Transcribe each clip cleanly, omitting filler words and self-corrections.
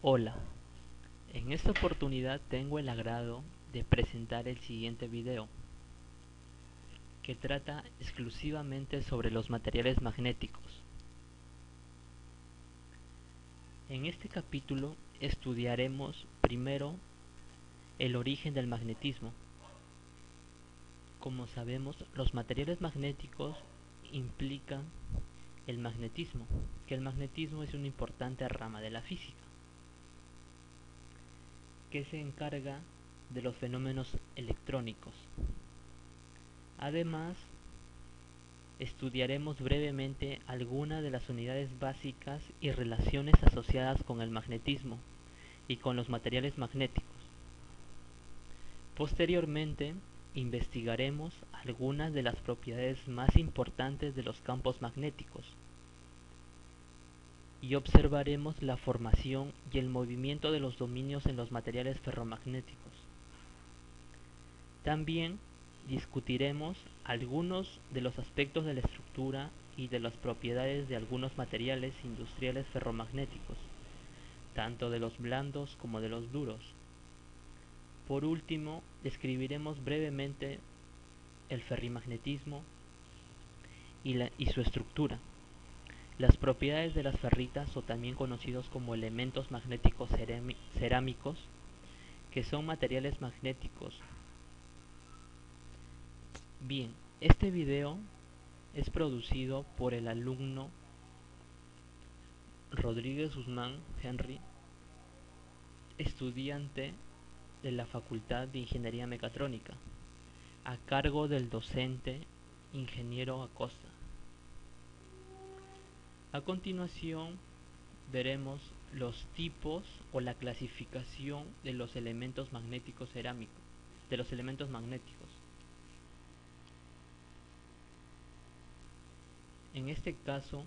Hola, en esta oportunidad tengo el agrado de presentar el siguiente video, que trata exclusivamente sobre los materiales magnéticos. En este capítulo estudiaremos primero el origen del magnetismo. Como sabemos, los materiales magnéticos implican el magnetismo, que el magnetismo es una importante rama de la física, que se encarga de los fenómenos electrónicos. Además, estudiaremos brevemente algunas de las unidades básicas y relaciones asociadas con el magnetismo y con los materiales magnéticos. Posteriormente, investigaremos algunas de las propiedades más importantes de los campos magnéticos y observaremos la formación y el movimiento de los dominios en los materiales ferromagnéticos. También discutiremos algunos de los aspectos de la estructura y de las propiedades de algunos materiales industriales ferromagnéticos, tanto de los blandos como de los duros. Por último, describiremos brevemente el ferrimagnetismo y su estructura, las propiedades de las ferritas, o también conocidos como elementos magnéticos cerámicos, que son materiales magnéticos. Bien, este video es producido por el alumno Rodríguez Guzmán Henry, estudiante de la Facultad de Ingeniería Mecatrónica, a cargo del docente Ingeniero Acosta. A continuación veremos los tipos o la clasificación de los elementos magnéticos cerámicos, de los elementos magnéticos. En este caso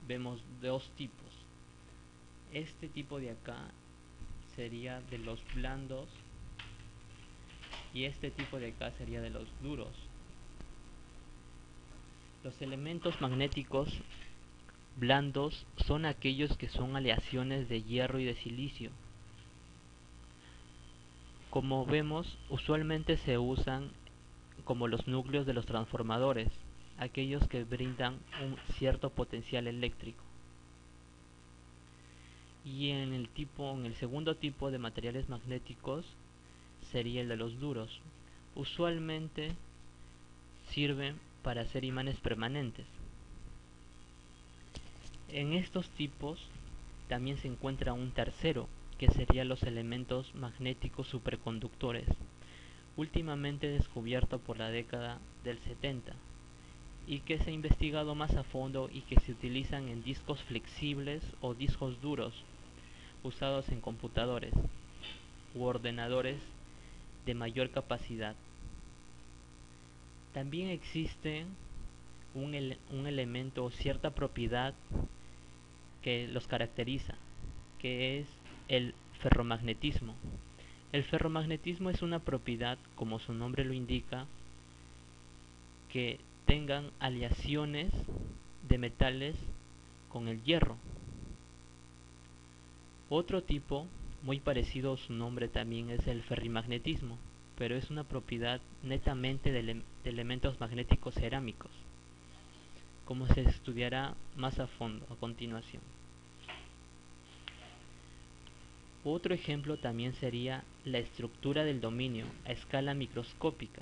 vemos dos tipos. Este tipo de acá sería de los blandos y este tipo de acá sería de los duros. Los elementos magnéticos blandos son aquellos que son aleaciones de hierro y de silicio. Como vemos, usualmente se usan como los núcleos de los transformadores, aquellos que brindan un cierto potencial eléctrico. Y en el segundo tipo de materiales magnéticos sería el de los duros. Usualmente sirven para hacer imanes permanentes. En estos tipos también se encuentra un tercero, que serían los elementos magnéticos superconductores, últimamente descubierto por la década del 70, y que se ha investigado más a fondo y que se utilizan en discos flexibles o discos duros, usados en computadores u ordenadores de mayor capacidad. También existe un elemento o cierta propiedad que los caracteriza, que es el ferromagnetismo. El ferromagnetismo es una propiedad, como su nombre lo indica, que tengan aleaciones de metales con el hierro. Otro tipo, muy parecido a su nombre también, es el ferrimagnetismo, pero es una propiedad netamente de elementos magnéticos cerámicos, como se estudiará más a fondo a continuación. Otro ejemplo también sería la estructura del dominio a escala microscópica,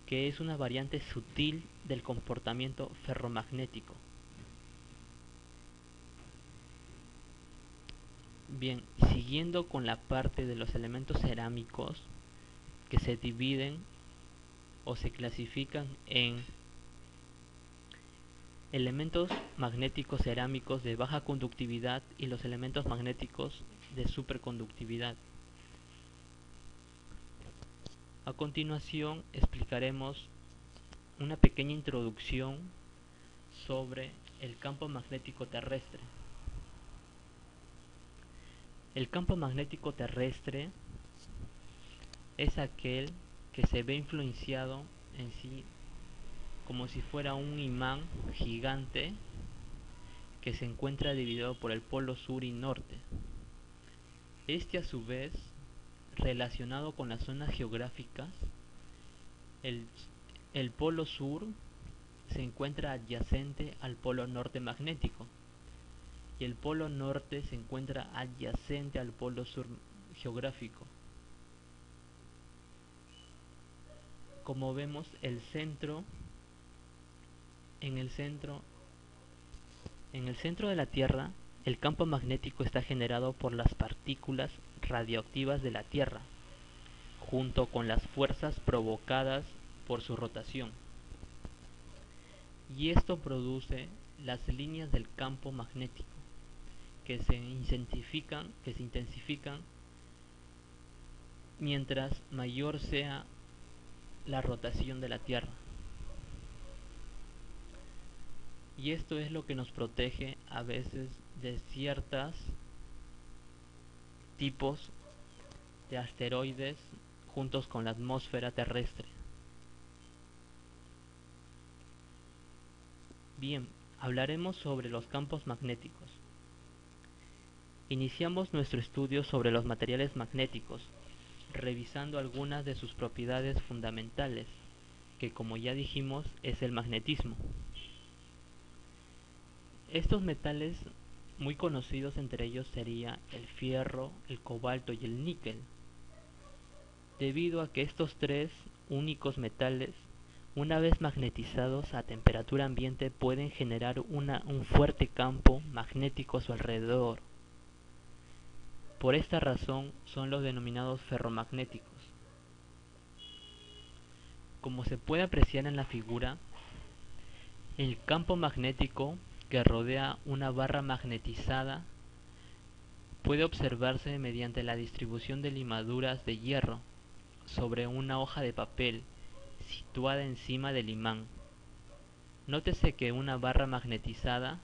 que es una variante sutil del comportamiento ferromagnético. Bien, siguiendo con la parte de los elementos cerámicos, que se dividen o se clasifican en elementos magnéticos cerámicos de baja conductividad y los elementos magnéticos de superconductividad. A continuación explicaremos una pequeña introducción sobre el campo magnético terrestre. El campo magnético terrestre es aquel que se ve influenciado en sí como si fuera un imán gigante que se encuentra dividido por el polo sur y norte. Este a su vez, relacionado con las zonas geográficas, el, el polo sur se encuentra adyacente al polo norte magnético y el polo norte se encuentra adyacente al polo sur geográfico. Como vemos, en el centro de la Tierra, el campo magnético está generado por las partículas radioactivas de la Tierra, junto con las fuerzas provocadas por su rotación. Y esto produce las líneas del campo magnético, que se intensifican mientras mayor sea la rotación de la Tierra. Y esto es lo que nos protege a veces de ciertos tipos de asteroides juntos con la atmósfera terrestre. Bien, hablaremos sobre los campos magnéticos. Iniciamos nuestro estudio sobre los materiales magnéticos, revisando algunas de sus propiedades fundamentales, que como ya dijimos es el magnetismo. Estos metales muy conocidos entre ellos sería el fierro, el cobalto y el níquel, debido a que estos tres únicos metales, una vez magnetizados a temperatura ambiente, pueden generar un fuerte campo magnético a su alrededor. Por esta razón son los denominados ferromagnéticos. Como se puede apreciar en la figura, el campo magnético que rodea una barra magnetizada puede observarse mediante la distribución de limaduras de hierro sobre una hoja de papel situada encima del imán. Nótese que una barra magnetizada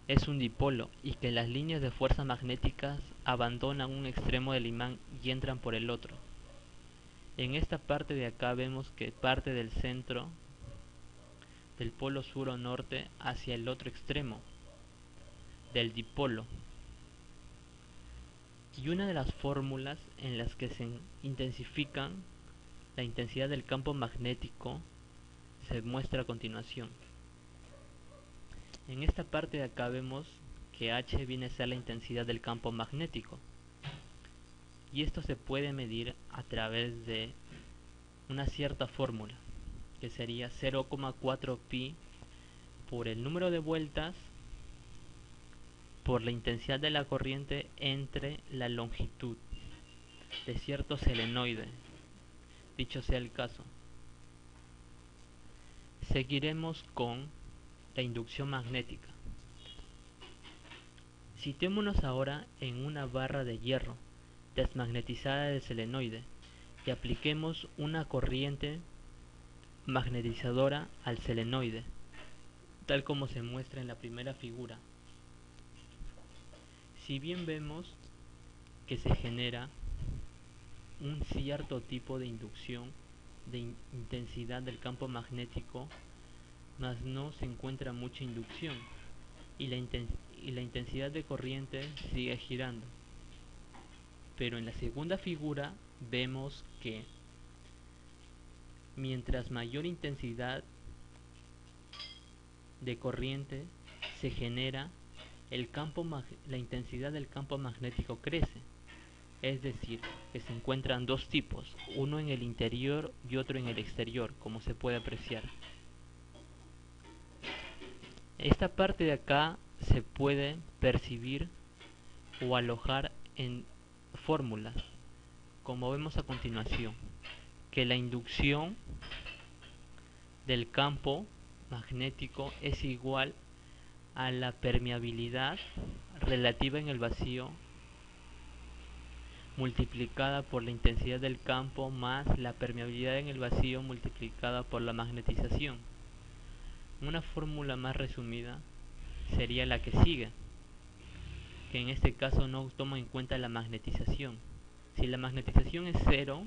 es un dipolo y que las líneas de fuerza magnéticas abandonan un extremo del imán y entran por el otro. En esta parte de acá vemos que parte del centro del polo sur o norte hacia el otro extremo del dipolo. Y una de las fórmulas en las que se intensifican la intensidad del campo magnético se muestra a continuación. En esta parte de acá vemos que H viene a ser la intensidad del campo magnético, y esto se puede medir a través de una cierta fórmula, que sería 0,4 pi por el número de vueltas por la intensidad de la corriente entre la longitud de cierto solenoide, dicho sea el caso. Seguiremos con la inducción magnética. Situémonos ahora en una barra de hierro desmagnetizada del solenoide y apliquemos una corriente magnetizadora al solenoide, tal como se muestra en la primera figura. Si bien vemos que se genera un cierto tipo de inducción de intensidad del campo magnético, mas no se encuentra mucha inducción y la intensidad de corriente sigue girando. Pero en la segunda figura vemos que mientras mayor intensidad de corriente se genera, la intensidad del campo magnético crece. Es decir, que se encuentran dos tipos, uno en el interior y otro en el exterior, como se puede apreciar. Esta parte de acá se puede percibir o alojar en fórmulas, como vemos a continuación, que la inducción del campo magnético es igual a la permeabilidad relativa en el vacío multiplicada por la intensidad del campo más la permeabilidad en el vacío multiplicada por la magnetización. Una fórmula más resumida sería la que sigue, que en este caso no toma en cuenta la magnetización. Si la magnetización es cero,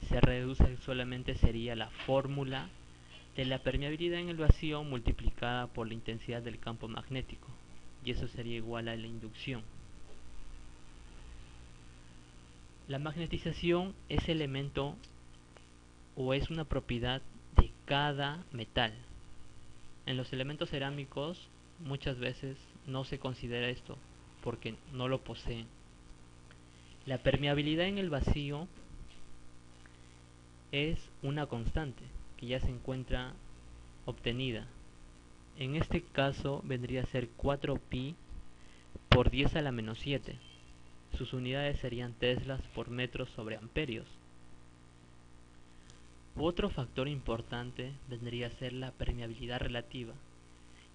se reduce solamente sería la fórmula de la permeabilidad en el vacío multiplicada por la intensidad del campo magnético, y eso sería igual a la inducción. La magnetización es elemento o es una propiedad de cada metal. En los elementos cerámicos muchas veces no se considera esto porque no lo poseen. La permeabilidad en el vacío es una constante que ya se encuentra obtenida. En este caso vendría a ser 4pi por 10 a la menos 7. Sus unidades serían teslas por metros sobre amperios. Otro factor importante vendría a ser la permeabilidad relativa,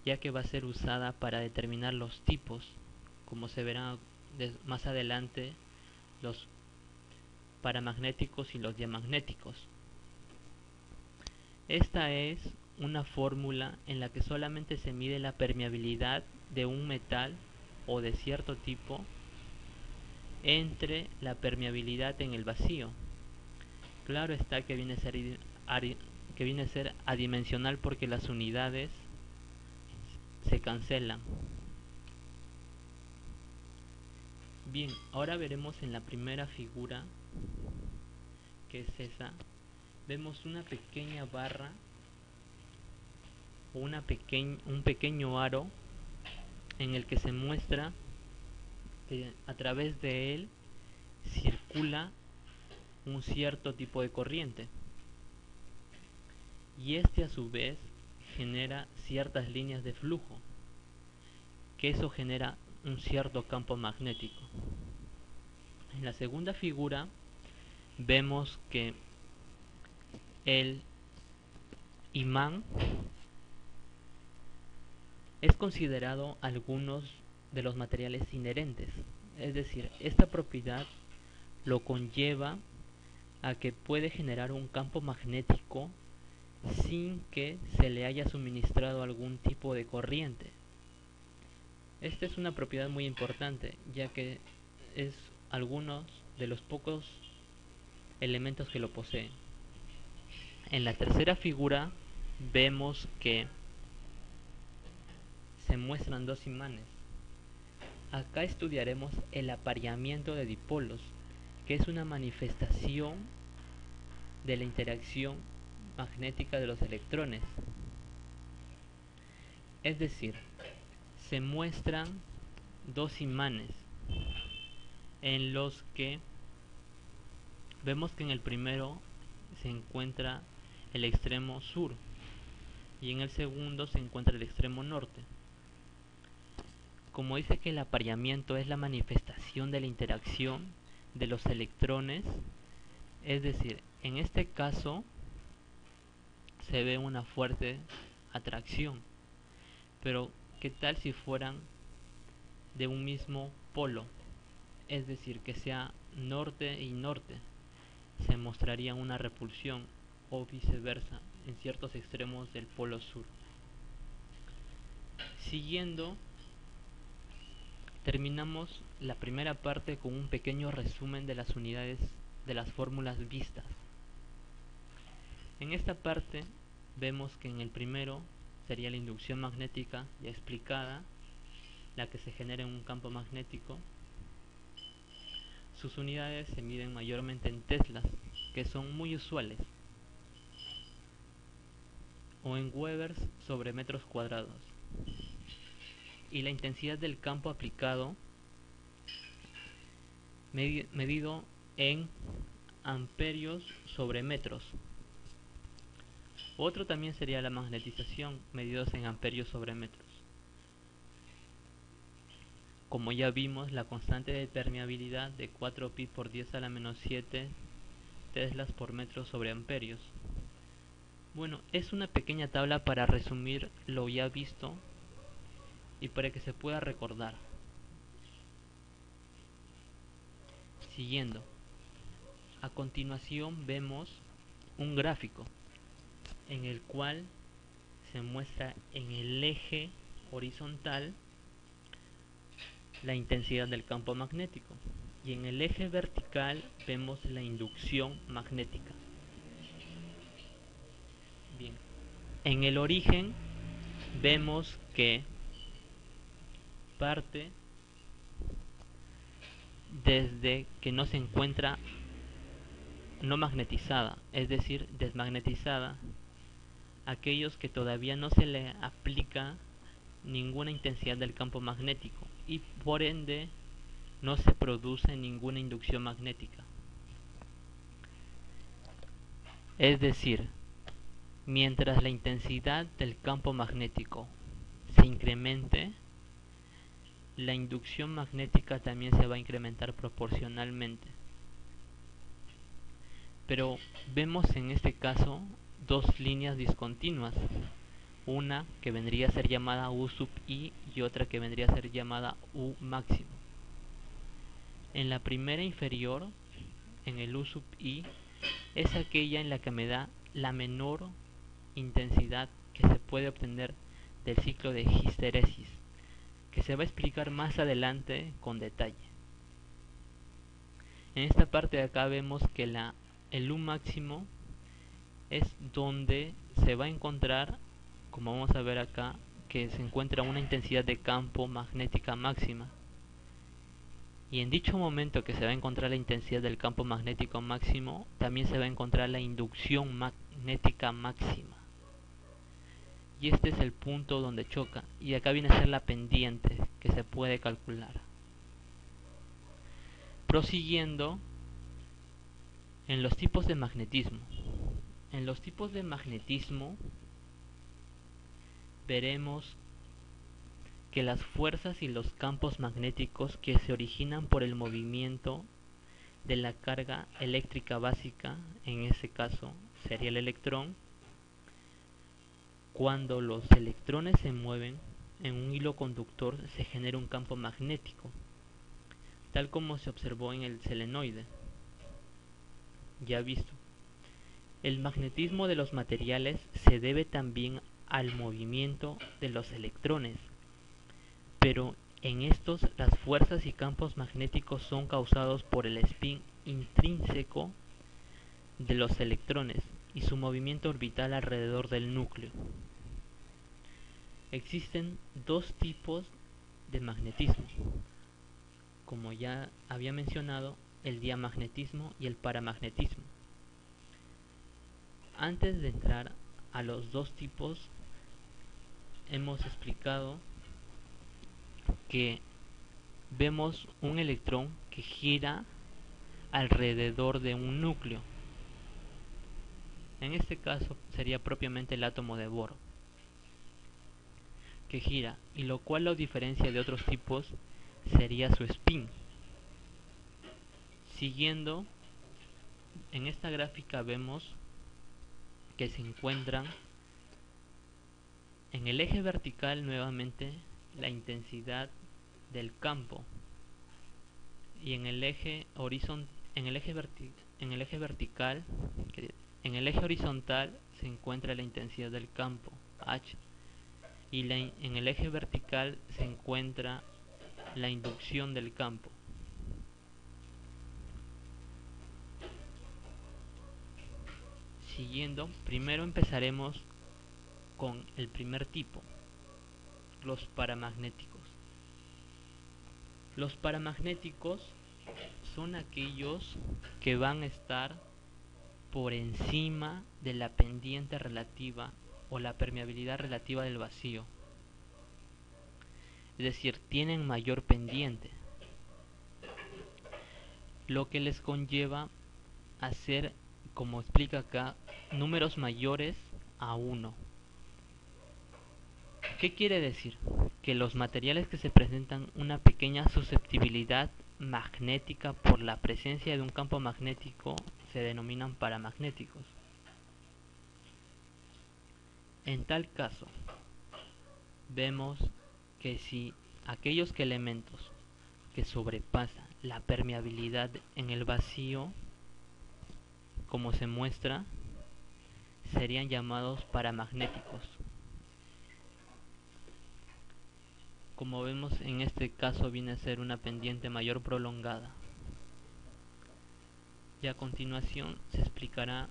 ya que va a ser usada para determinar los tipos, como se verá más adelante, los paramagnéticos y los diamagnéticos. Esta es una fórmula en la que solamente se mide la permeabilidad de un metal o de cierto tipo entre la permeabilidad en el vacío. Claro está que viene a ser adimensional porque las unidades se cancelan. Bien, ahora veremos en la primera figura, que es esa, vemos una pequeña barra o un pequeño aro en el que se muestra que a través de él circula un cierto tipo de corriente, y este a su vez genera ciertas líneas de flujo, que eso genera un cierto campo magnético. En la segunda figura vemos que el imán es considerado algunos de los materiales inherentes, es decir, esta propiedad lo conlleva a que puede generar un campo magnético sin que se le haya suministrado algún tipo de corriente. Esta es una propiedad muy importante, ya que es algunos de los pocos elementos que lo poseen. En la tercera figura vemos que se muestran dos imanes. Acá estudiaremos el apareamiento de dipolos, que es una manifestación de la interacción magnética de los electrones. Es decir, se muestran dos imanes en los que vemos que en el primero se encuentra el extremo sur y en el segundo se encuentra el extremo norte. Como dice que el apareamiento es la manifestación de la interacción de los electrones, es decir, en este caso se ve una fuerte atracción, pero ¿qué tal si fueran de un mismo polo? Es decir, que sea norte y norte, se mostraría una repulsión, o viceversa en ciertos extremos del polo sur. Siguiendo, terminamos la primera parte con un pequeño resumen de las unidades de las fórmulas vistas. En esta parte vemos que en el primero sería la inducción magnética ya explicada, la que se genera en un campo magnético. Sus unidades se miden mayormente en teslas, que son muy usuales, o en webers sobre metros cuadrados. Y la intensidad del campo aplicado medido en amperios sobre metros. Otro también sería la magnetización, medidos en amperios sobre metros. Como ya vimos, la constante de permeabilidad de 4pi por 10 a la menos 7 teslas por metro sobre amperios. Bueno, es una pequeña tabla para resumir lo ya visto y para que se pueda recordar. Siguiendo, a continuación vemos un gráfico en el cual se muestra en el eje horizontal la intensidad del campo magnético y en el eje vertical vemos la inducción magnética. Bien, en el origen vemos que parte desde que no se encuentra no magnetizada, es decir, desmagnetizada, aquellos que todavía no se le aplica ninguna intensidad del campo magnético y por ende no se produce ninguna inducción magnética. Es decir, mientras la intensidad del campo magnético se incremente, la inducción magnética también se va a incrementar proporcionalmente. Pero vemos en este caso dos líneas discontinuas, una que vendría a ser llamada U sub I y otra que vendría a ser llamada U máximo. En la primera inferior, en el U sub I, es aquella en la que me da la menor intensidad que se puede obtener del ciclo de histeresis, que se va a explicar más adelante con detalle. En esta parte de acá vemos que el U máximo es donde se va a encontrar, como vamos a ver acá, que se encuentra una intensidad de campo magnética máxima. Y en dicho momento que se va a encontrar la intensidad del campo magnético máximo, también se va a encontrar la inducción magnética máxima. Y este es el punto donde choca, y acá viene a ser la pendiente que se puede calcular. Prosiguiendo, en los tipos de magnetismo. En los tipos de magnetismo veremos que las fuerzas y los campos magnéticos que se originan por el movimiento de la carga eléctrica básica, en ese caso sería el electrón, cuando los electrones se mueven en un hilo conductor se genera un campo magnético, tal como se observó en el selenoide. Ya visto, el magnetismo de los materiales se debe también al movimiento de los electrones, pero en estos las fuerzas y campos magnéticos son causados por el spin intrínseco de los electrones y su movimiento orbital alrededor del núcleo. Existen dos tipos de magnetismo, como ya había mencionado, el diamagnetismo y el paramagnetismo. Antes de entrar a los dos tipos, hemos explicado que vemos un electrón que gira alrededor de un núcleo. En este caso sería propiamente el átomo de Bohr, que gira, y lo cual lo diferencia de otros tipos sería su spin. Siguiendo, en esta gráfica vemos que se encuentran en el eje vertical nuevamente la intensidad del campo, y en el eje horizontal se encuentra la intensidad del campo H, y en el eje vertical se encuentra la inducción del campo. Siguiendo, primero empezaremos con el primer tipo, los paramagnéticos. Los paramagnéticos son aquellos que van a estar por encima de la pendiente relativa o la permeabilidad relativa del vacío. Es decir, tienen mayor pendiente, lo que les conlleva a ser, como explica acá, números mayores a 1. ¿Qué quiere decir? Que los materiales que se presentan una pequeña susceptibilidad magnética por la presencia de un campo magnético se denominan paramagnéticos. En tal caso, vemos que si aquellos elementos que sobrepasan la permeabilidad en el vacío, como se muestra, serían llamados paramagnéticos. Como vemos, en este caso viene a ser una pendiente mayor prolongada. Y a continuación se explicará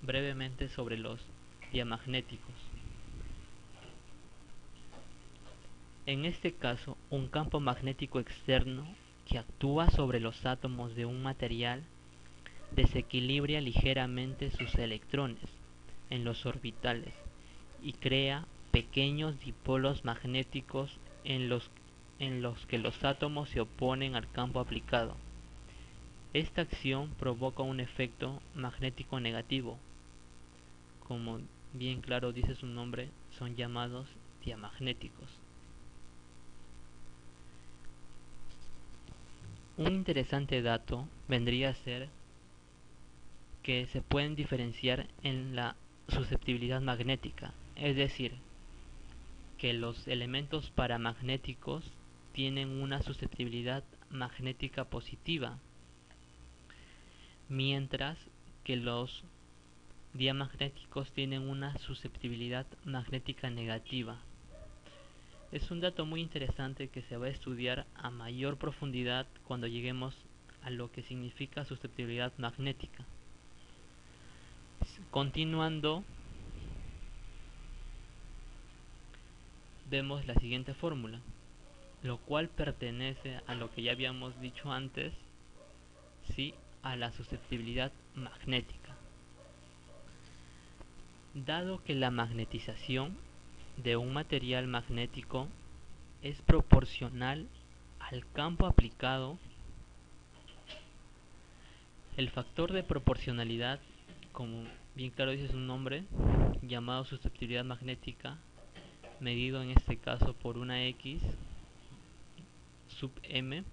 brevemente sobre los diamagnéticos. En este caso, un campo magnético externo que actúa sobre los átomos de un material desequilibra ligeramente sus electrones en los orbitales y crea pequeños dipolos magnéticos en los que los átomos se oponen al campo aplicado. Esta acción provoca un efecto magnético negativo. Como bien claro dice su nombre, son llamados diamagnéticos. Un interesante dato vendría a ser que se pueden diferenciar en la susceptibilidad magnética, es decir, que los elementos paramagnéticos tienen una susceptibilidad magnética positiva, mientras que los diamagnéticos tienen una susceptibilidad magnética negativa. Es un dato muy interesante que se va a estudiar a mayor profundidad cuando lleguemos a lo que significa susceptibilidad magnética. Continuando, vemos la siguiente fórmula, lo cual pertenece a lo que ya habíamos dicho antes, sí, a la susceptibilidad magnética. Dado que la magnetización de un material magnético es proporcional al campo aplicado, el factor de proporcionalidad, como bien claro dice su nombre, llamado susceptibilidad magnética, medido en este caso por una X sub m,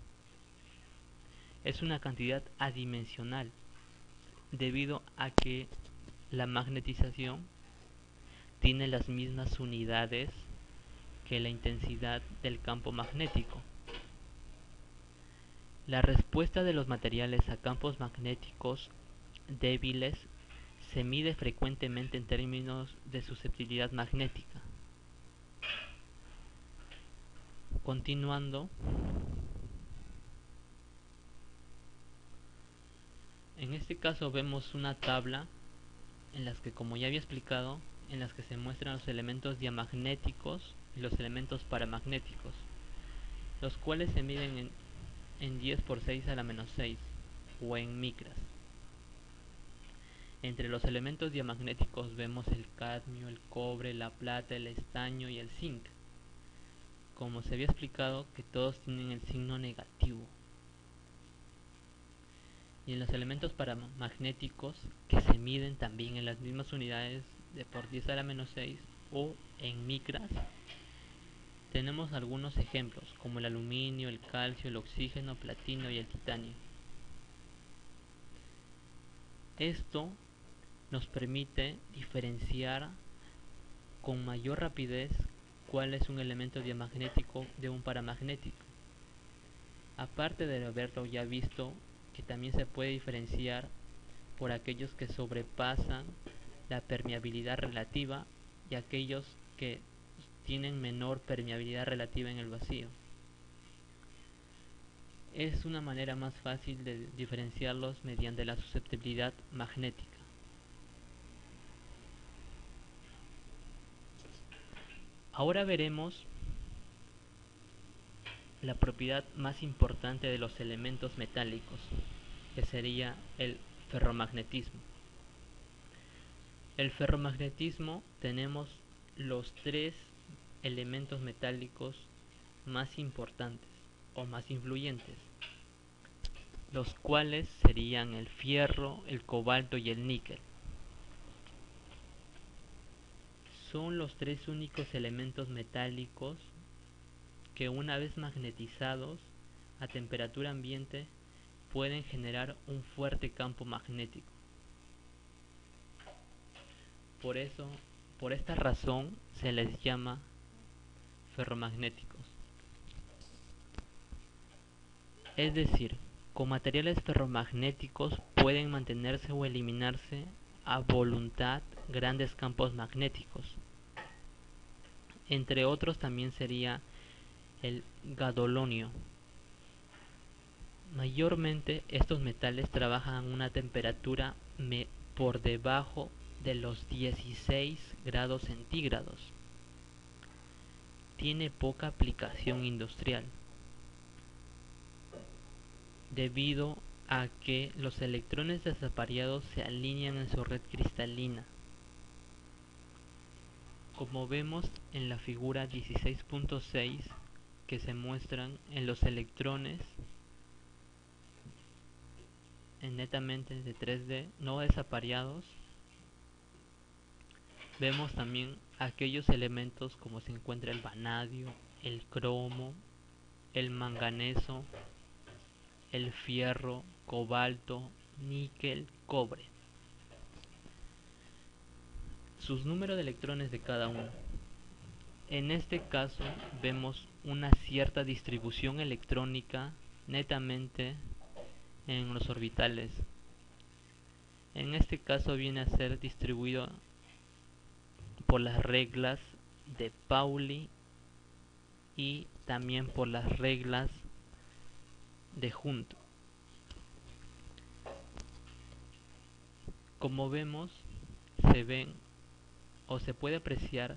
es una cantidad adimensional debido a que la magnetización tiene las mismas unidades que la intensidad del campo magnético. La respuesta de los materiales a campos magnéticos débiles se mide frecuentemente en términos de susceptibilidad magnética. Continuando, en este caso vemos una tabla en las que, como ya había explicado, en las que se muestran los elementos diamagnéticos y los elementos paramagnéticos, los cuales se miden en 10 por 6 a la menos 6 o en micras. Entre los elementos diamagnéticos vemos el cadmio, el cobre, la plata, el estaño y el zinc. Como se había explicado, que todos tienen el signo negativo. Y en los elementos paramagnéticos, que se miden también en las mismas unidades de por 10 a la menos 6 o en micras, tenemos algunos ejemplos como el aluminio, el calcio, el oxígeno, platino y el titanio. Esto nos permite diferenciar con mayor rapidez cuál es un elemento diamagnético de un paramagnético. Aparte de haberlo ya visto, que también se puede diferenciar por aquellos que sobrepasan la permeabilidad relativa y aquellos que tienen menor permeabilidad relativa en el vacío. Es una manera más fácil de diferenciarlos mediante la susceptibilidad magnética. Ahora veremos la propiedad más importante de los elementos metálicos, que sería el ferromagnetismo. El ferromagnetismo tenemos los tres elementos metálicos más importantes o más influyentes, los cuales serían el fierro, el cobalto y el níquel. Son los tres únicos elementos metálicos que, una vez magnetizados a temperatura ambiente, pueden generar un fuerte campo magnético. Por esta razón se les llama ferromagnéticos. Es decir, con materiales ferromagnéticos pueden mantenerse o eliminarse a voluntad grandes campos magnéticos. Entre otros también sería el gadolonio. Mayormente estos metales trabajan a una temperatura por debajo de los 16 grados centígrados. Tiene poca aplicación industrial. debido a que los electrones desapareados se alinean en su red cristalina. Como vemos en la figura 16.6, que se muestran en los electrones netamente de 3D no desapareados, vemos también aquellos elementos como se encuentra el vanadio, el cromo, el manganeso, el fierro, cobalto, níquel, cobre. Sus números de electrones de cada uno. En este caso vemos una cierta distribución electrónica netamente en los orbitales. En este caso viene a ser distribuido por las reglas de Pauli y también por las reglas de Hund. Como vemos, se ven o se puede apreciar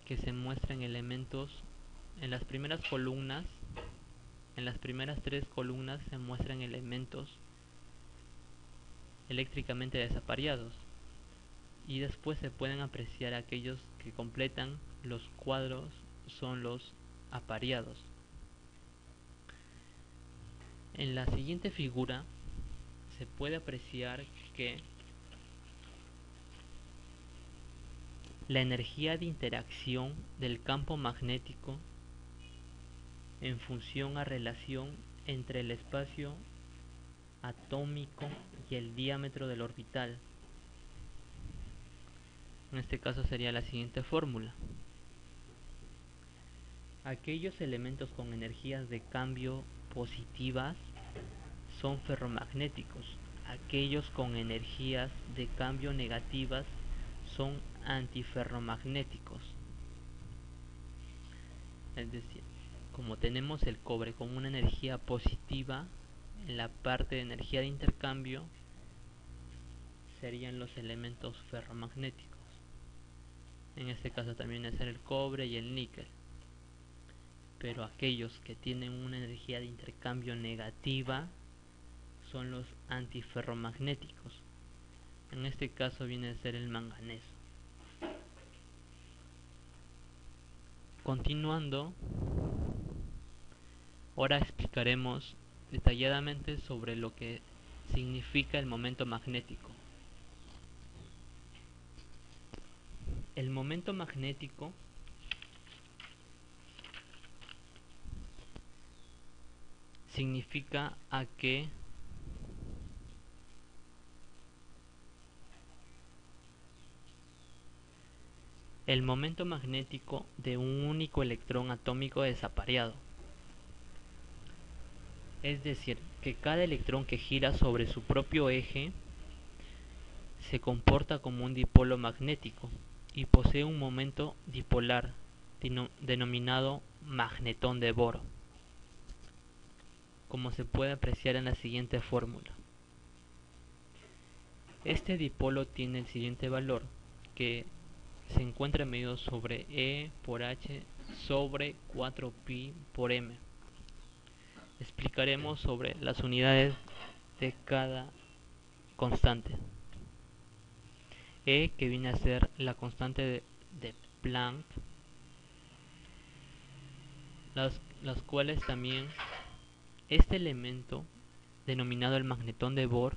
que se muestran elementos en las primeras columnas. En las primeras 3 columnas se muestran elementos eléctricamente desapareados, y después se pueden apreciar aquellos que completan los cuadros, son los apareados. En la siguiente figura se puede apreciar que la energía de interacción del campo magnético en función a relación entre el espacio atómico y el diámetro del orbital. En este caso sería la siguiente fórmula. Aquellos elementos con energías de cambio positivas son ferromagnéticos. Aquellos con energías de cambio negativas son antiferromagnéticos. Es decir, como tenemos el cobre con una energía positiva, en la parte de energía de intercambio serían los elementos ferromagnéticos. En este caso también es el cobre y el níquel. Pero aquellos que tienen una energía de intercambio negativa son los antiferromagnéticos. En este caso viene a ser el manganeso. Continuando, ahora explicaremos detalladamente sobre lo que significa el momento magnético. El momento magnético significa a que el momento magnético de un único electrón atómico desapareado. Es decir, que cada electrón que gira sobre su propio eje se comporta como un dipolo magnético y posee un momento dipolar denominado magnetón de Bohr, como se puede apreciar en la siguiente fórmula. Este dipolo tiene el siguiente valor, que se encuentra medido sobre E por H sobre 4pi por M. Explicaremos sobre las unidades de cada constante. E, que viene a ser la constante de Planck, las cuales también este elemento denominado el magnetón de Bohr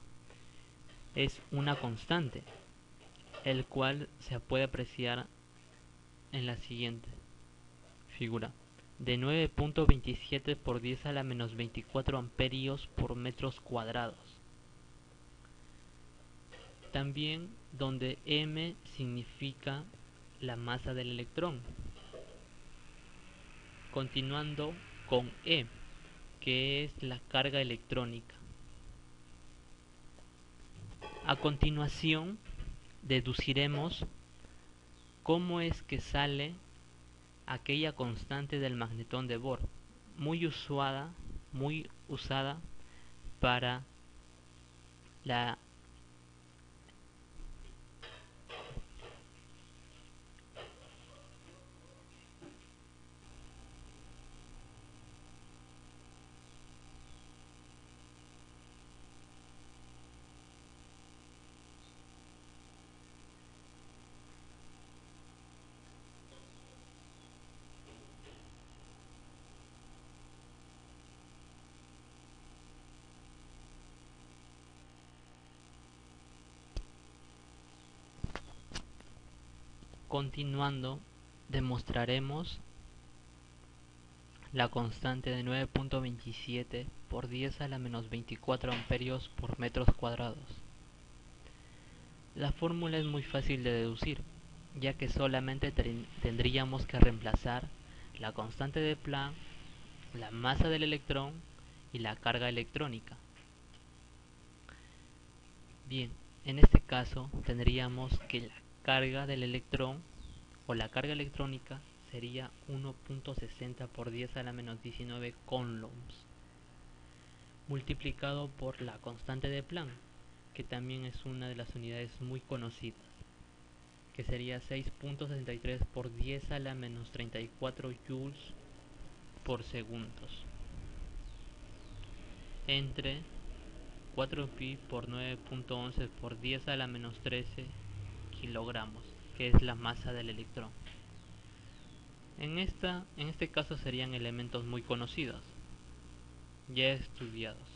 es una constante, el cual se puede apreciar en la siguiente figura, de 9.27 por 10 a la menos 24 amperios por metros cuadrados. También donde m significa la masa del electrón. Continuando con E, que es la carga electrónica. A continuación deduciremos cómo es que sale aquella constante del magnetón de Bohr, muy usada para la Continuando, demostraremos la constante de 9.27 por 10 a la menos 24 amperios por metros cuadrados. La fórmula es muy fácil de deducir, ya que solamente tendríamos que reemplazar la constante de Planck, la masa del electrón y la carga electrónica. Bien, en este caso tendríamos que la carga del electrón o la carga electrónica sería 1.60 por 10 a la menos 19 coulombs, multiplicado por la constante de Planck, que también es una de las unidades muy conocidas, que sería 6.63 por 10 a la menos 34 joules por segundos, entre 4pi por 9.11 por 10 a la menos 13 kilogramos, que es la masa del electrón. En este caso serían elementos muy conocidos, ya estudiados.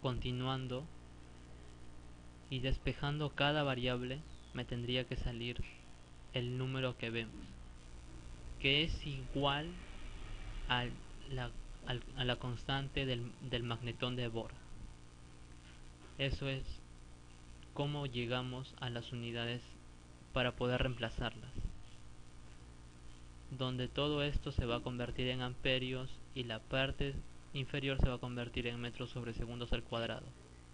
Continuando y despejando cada variable, me tendría que salir el número que vemos, que es igual a la constante del magnetón de Bohr. Eso es cómo llegamos a las unidades para poder reemplazarlas, donde todo esto se va a convertir en amperios y la parte inferior se va a convertir en metros sobre segundos al cuadrado,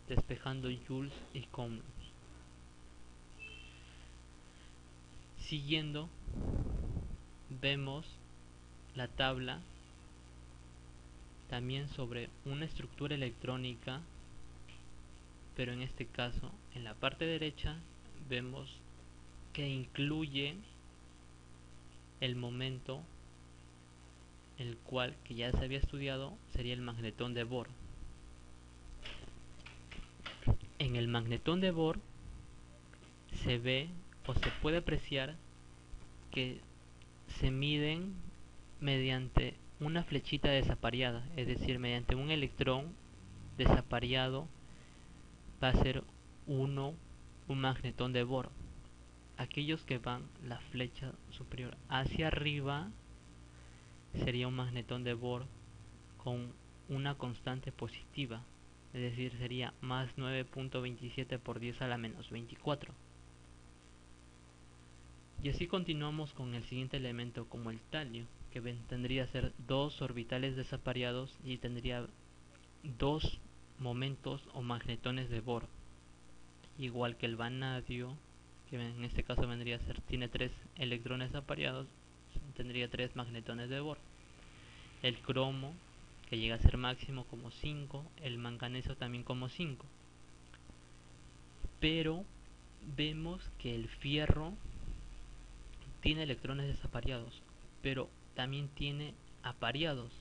despejando joules y coulombs. Siguiendo, vemos la tabla también sobre una estructura electrónica, pero en este caso en la parte derecha vemos que incluye el momento, el cual, que ya se había estudiado, sería el magnetón de Bohr. En el magnetón de Bohr se ve o se puede apreciar que se miden mediante una flechita desapareada, es decir, mediante un electrón desapareado va a ser un magnetón de Bohr. Aquellos que van la flecha superior hacia arriba sería un magnetón de Bohr con una constante positiva, es decir, sería más 9.27 por 10 a la menos 24. Y así continuamos con el siguiente elemento, como el talio, que tendría a ser dos orbitales desapareados y tendría dos momentos o magnetones de Bohr, igual que el vanadio, que en este caso vendría a ser, tiene 3 electrones apareados, tendría 3 magnetones de Bohr. El cromo, que llega a ser máximo como 5, el manganeso también como 5. Pero vemos que el fierro tiene electrones desapareados, pero también tiene apareados,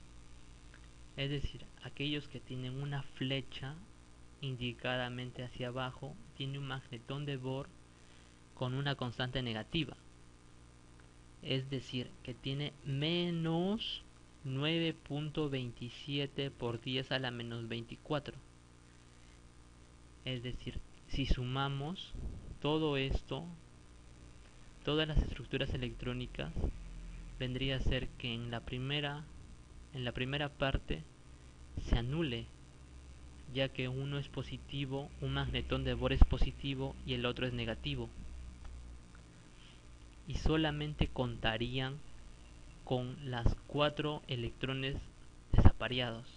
es decir, aquellos que tienen una flecha indicadamente hacia abajo, tiene un magnetón de Bohr con una constante negativa, es decir, que tiene menos 9.27 por 10 a la menos 24. Es decir, si sumamos todo esto, todas las estructuras electrónicas, vendría a ser que en la primera parte se anule, ya que uno es positivo, un magnetón de Bohr es positivo y el otro es negativo, y solamente contarían con las 4 electrones desapareados.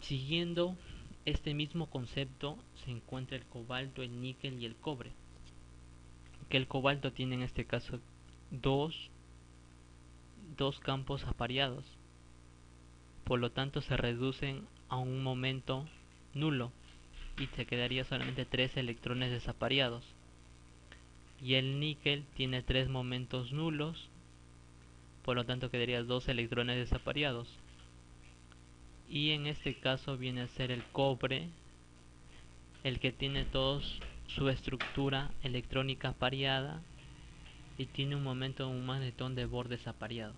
Siguiendo este mismo concepto se encuentra el cobalto, el níquel y el cobre, que el cobalto tiene en este caso dos campos apareados, por lo tanto se reducen a un momento nulo y se quedaría solamente 3 electrones desapareados. Y el níquel tiene 3 momentos nulos, por lo tanto quedaría 2 electrones desapareados. Y en este caso viene a ser el cobre, el que tiene toda su estructura electrónica apareada y tiene un momento, un magnetón de Bohr desapareado.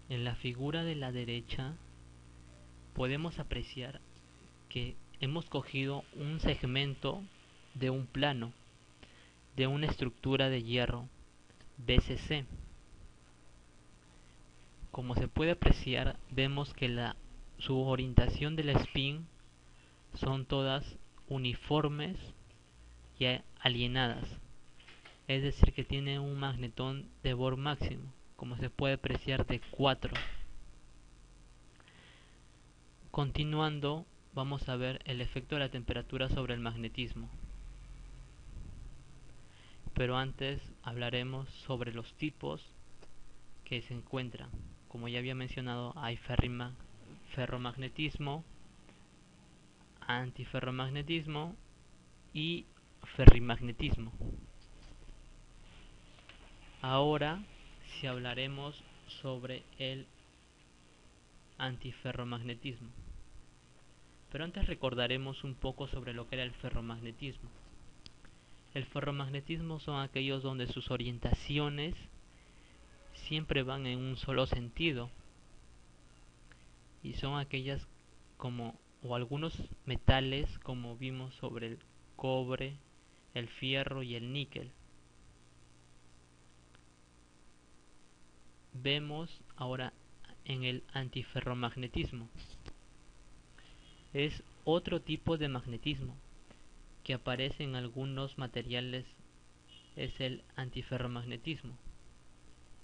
En la figura de la derecha podemos apreciar que hemos cogido un segmento de un plano de una estructura de hierro BCC. Como se puede apreciar, vemos que su orientación del spin son todas uniformes y alienadas, es decir que tiene un magnetón de Bohr máximo, como se puede apreciar, de 4. Continuando, vamos a ver el efecto de la temperatura sobre el magnetismo. Pero antes hablaremos sobre los tipos que se encuentran. Como ya había mencionado, hay ferromagnetismo, antiferromagnetismo y ferrimagnetismo. Ahora sí hablaremos sobre el antiferromagnetismo. Pero antes recordaremos un poco sobre lo que era el ferromagnetismo. El ferromagnetismo son aquellos donde sus orientaciones siempre van en un solo sentido, y son aquellas como o algunos metales, como vimos sobre el cobre, el fierro y el níquel. Vemos ahora en el antiferromagnetismo. Es otro tipo de magnetismo que aparece en algunos materiales, es el antiferromagnetismo.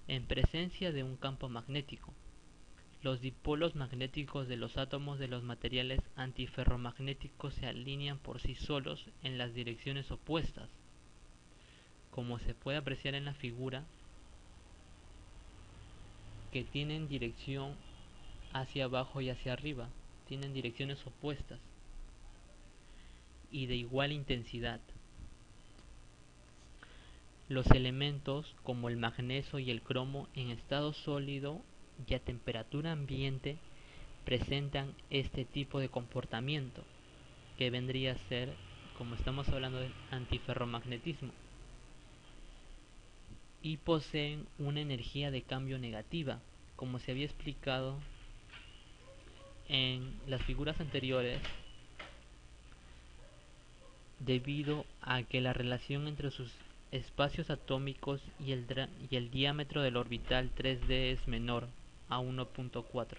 En presencia de un campo magnético, los dipolos magnéticos de los átomos de los materiales antiferromagnéticos se alinean por sí solos en las direcciones opuestas. Como se puede apreciar en la figura, que tienen dirección hacia abajo y hacia arriba, tienen direcciones opuestas y de igual intensidad. Los elementos como el magnesio y el cromo en estado sólido y a temperatura ambiente presentan este tipo de comportamiento, que vendría a ser, como estamos hablando del antiferromagnetismo, y poseen una energía de cambio negativa, como se había explicado en las figuras anteriores, debido a que la relación entre sus espacios atómicos y el diámetro del orbital 3D es menor a 1.4.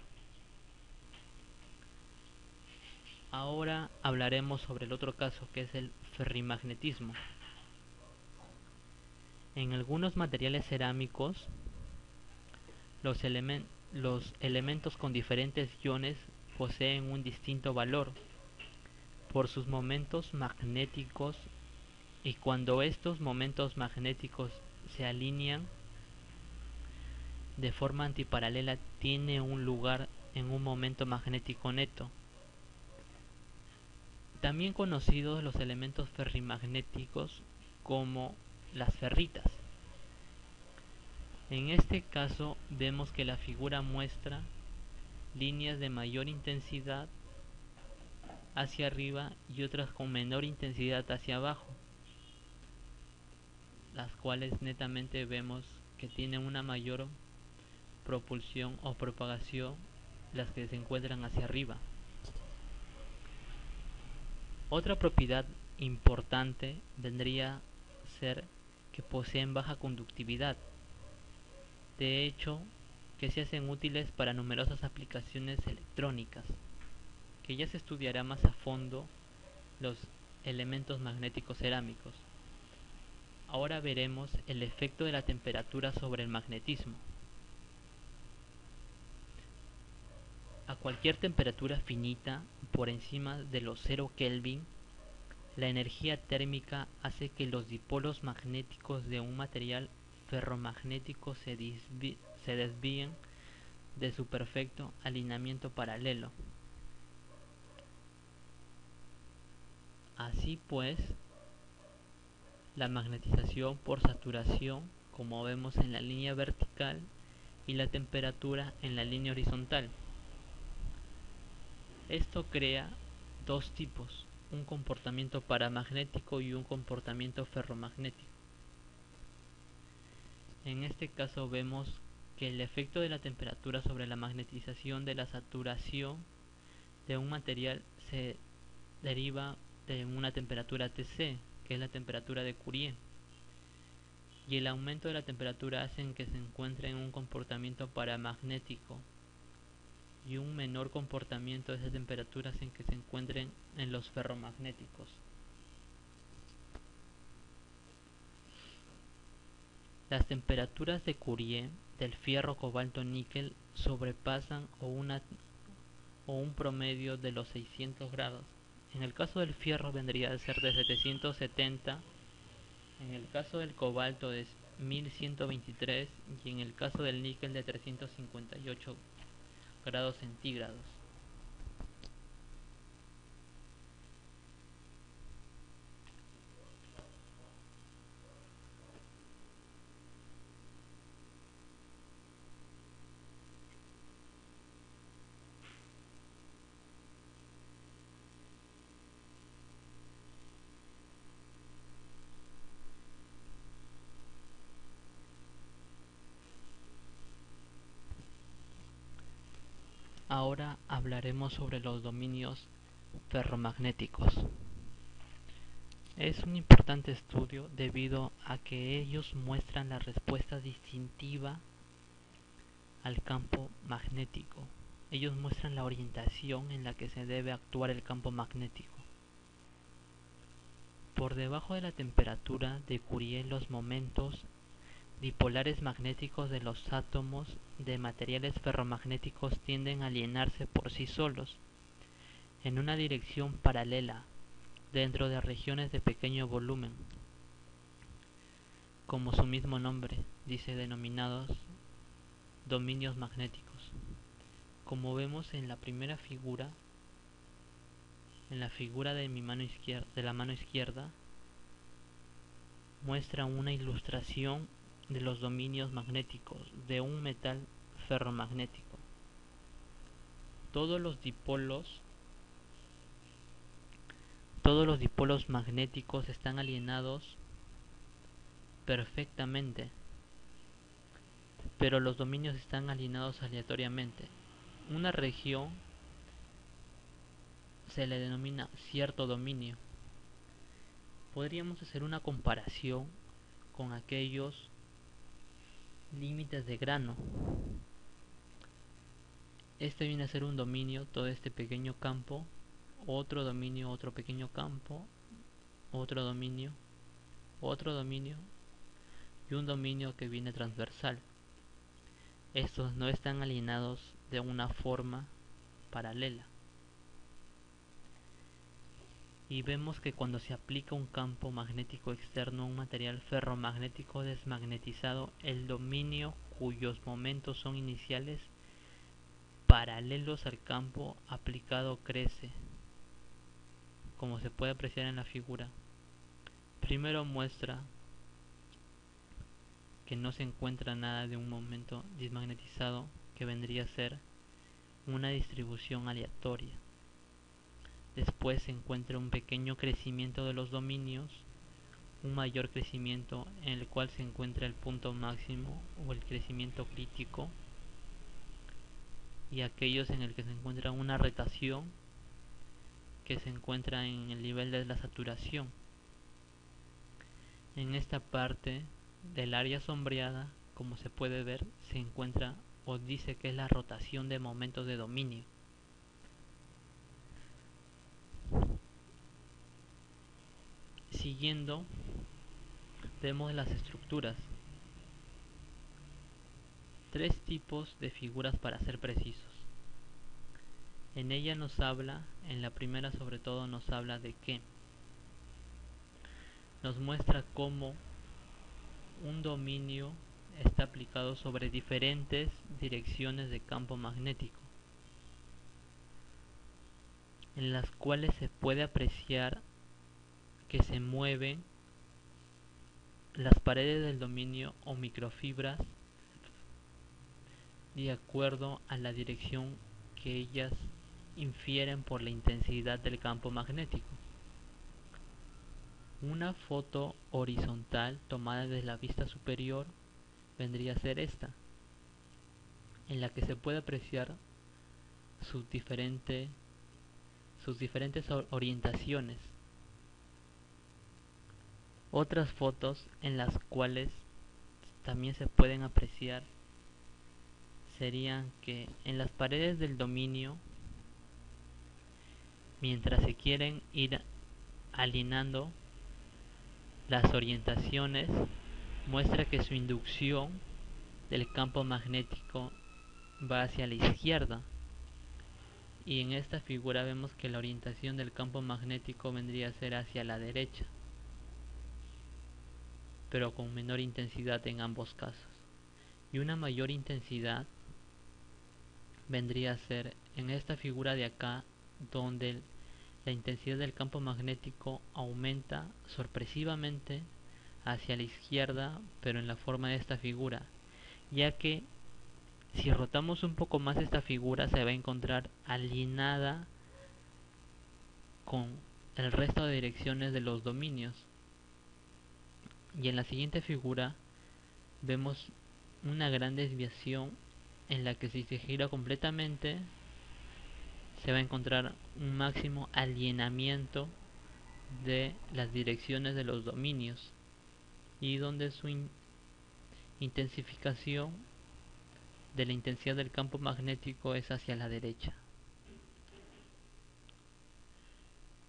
Ahora hablaremos sobre el otro caso, que es el ferrimagnetismo. En algunos materiales cerámicos, los elementos con diferentes iones poseen un distinto valor por sus momentos magnéticos, y cuando estos momentos magnéticos se alinean de forma antiparalela tiene un lugar en un momento magnético neto. También conocidos los elementos ferrimagnéticos como las ferritas. En este caso vemos que la figura muestra líneas de mayor intensidad hacia arriba y otras con menor intensidad hacia abajo, las cuales netamente vemos que tienen una mayor propulsión o propagación las que se encuentran hacia arriba. Otra propiedad importante vendría a ser que poseen baja conductividad. De hecho, que se hacen útiles para numerosas aplicaciones electrónicas, que ya se estudiará más a fondo los elementos magnéticos cerámicos. Ahora veremos el efecto de la temperatura sobre el magnetismo. A cualquier temperatura finita por encima de los 0 Kelvin, la energía térmica hace que los dipolos magnéticos de un material ferromagnético se desvíen de su perfecto alineamiento paralelo. Así pues, la magnetización por saturación, como vemos en la línea vertical, y la temperatura en la línea horizontal. Esto crea dos tipos, un comportamiento paramagnético y un comportamiento ferromagnético. En este caso vemos que el efecto de la temperatura sobre la magnetización de la saturación de un material se deriva de una temperatura Tc, que es la temperatura de Curie, y el aumento de la temperatura hace que se encuentre en un comportamiento paramagnético, y un menor comportamiento de esa temperatura hace que se encuentren en los ferromagnéticos. Las temperaturas de Curie del fierro, cobalto, níquel sobrepasan un promedio de los 600 grados. En el caso del fierro vendría a ser de 770, en el caso del cobalto de 1123 y en el caso del níquel de 358 grados centígrados. Ahora hablaremos sobre los dominios ferromagnéticos. Es un importante estudio debido a que ellos muestran la respuesta distintiva al campo magnético. Ellos muestran la orientación en la que se debe actuar el campo magnético. Por debajo de la temperatura de Curie, los momentos dipolares magnéticos de los átomos de materiales ferromagnéticos tienden a alienarse por sí solos en una dirección paralela dentro de regiones de pequeño volumen, como su mismo nombre dice, denominados dominios magnéticos. Como vemos en la primera figura, en la figura de la mano izquierda, muestra una ilustración de los dominios magnéticos de un metal ferromagnético. Todos los dipolos magnéticos están alienados perfectamente, pero los dominios están alienados aleatoriamente. Una región se le denomina cierto dominio. Podríamos hacer una comparación con aquellos límites de grano. Este viene a ser un dominio, todo este pequeño campo, otro dominio, otro pequeño campo, otro dominio y un dominio que viene transversal. Estos no están alienados de una forma paralela. Y vemos que cuando se aplica un campo magnético externo a un material ferromagnético desmagnetizado, el dominio cuyos momentos son iniciales paralelos al campo aplicado crece, como se puede apreciar en la figura. Primero muestra que no se encuentra nada de un momento desmagnetizado, que vendría a ser una distribución aleatoria. Después se encuentra un pequeño crecimiento de los dominios, un mayor crecimiento en el cual se encuentra el punto máximo o el crecimiento crítico, y aquellos en el que se encuentra una rotación que se encuentra en el nivel de la saturación. En esta parte del área sombreada, como se puede ver, se encuentra o dice que es la rotación de momentos de dominio. Siguiendo, vemos las estructuras. Tres tipos de figuras para ser precisos. En ella nos habla, en la primera sobre todo nos habla de que nos muestra cómo un dominio está aplicado sobre diferentes direcciones de campo magnético, en las cuales se puede apreciar que se mueven las paredes del dominio o microfibras de acuerdo a la dirección que ellas infieren por la intensidad del campo magnético. Una foto horizontal tomada desde la vista superior vendría a ser esta, en la que se puede apreciar sus diferentes orientaciones. Otras fotos en las cuales también se pueden apreciar serían que en las paredes del dominio, mientras se quieren ir alineando las orientaciones, muestra que su inducción del campo magnético va hacia la izquierda, y en esta figura vemos que la orientación del campo magnético vendría a ser hacia la derecha, pero con menor intensidad en ambos casos. Y una mayor intensidad vendría a ser en esta figura de acá, donde la intensidad del campo magnético aumenta sorpresivamente hacia la izquierda, pero en la forma de esta figura, ya que si rotamos un poco más esta figura se va a encontrar alineada con el resto de direcciones de los dominios. Y en la siguiente figura vemos una gran desviación en la que si se gira completamente se va a encontrar un máximo alineamiento de las direcciones de los dominios, y donde su intensificación de la intensidad del campo magnético es hacia la derecha.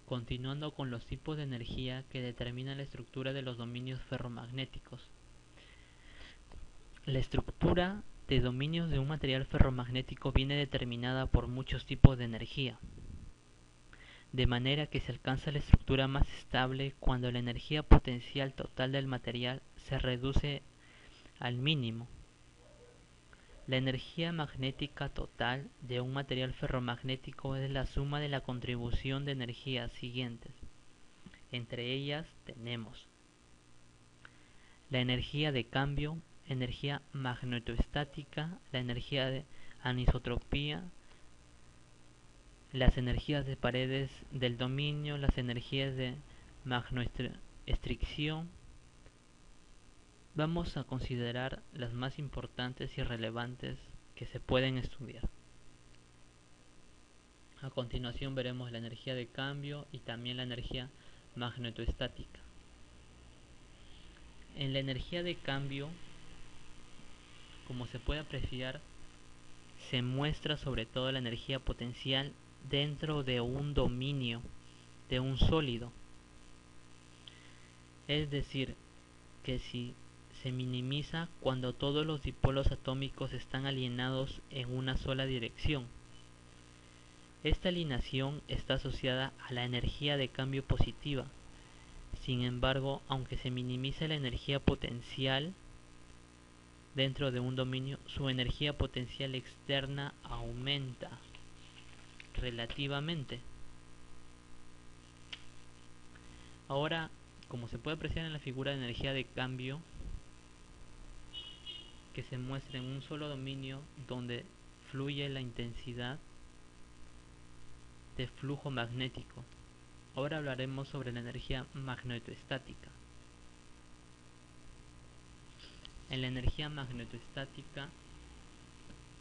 Continuando con los tipos de energía que determinan la estructura de los dominios ferromagnéticos. La estructura de dominios de un material ferromagnético viene determinada por muchos tipos de energía, de manera que se alcanza la estructura más estable cuando la energía potencial total del material se reduce al mínimo. La energía magnética total de un material ferromagnético es la suma de la contribución de energías siguientes. Entre ellas tenemos la energía de cambio, energía magnetoestática, la energía de anisotropía, las energías de paredes del dominio, las energías de magnoestricción. Vamos a considerar las más importantes y relevantes que se pueden estudiar. A continuación veremos la energía de cambio y también la energía magnetoestática. En la energía de cambio, como se puede apreciar, se muestra sobre todo la energía potencial dentro de un dominio, de un sólido. Es decir, que si se minimiza cuando todos los dipolos atómicos están alineados en una sola dirección. Esta alineación está asociada a la energía de cambio positiva. Sin embargo, aunque se minimice la energía potencial dentro de un dominio, su energía potencial externa aumenta relativamente. Ahora, como se puede apreciar en la figura de energía de cambio, que se muestra en un solo dominio donde fluye la intensidad de flujo magnético. Ahora hablaremos sobre la energía magnetoestática. En la energía magnetoestática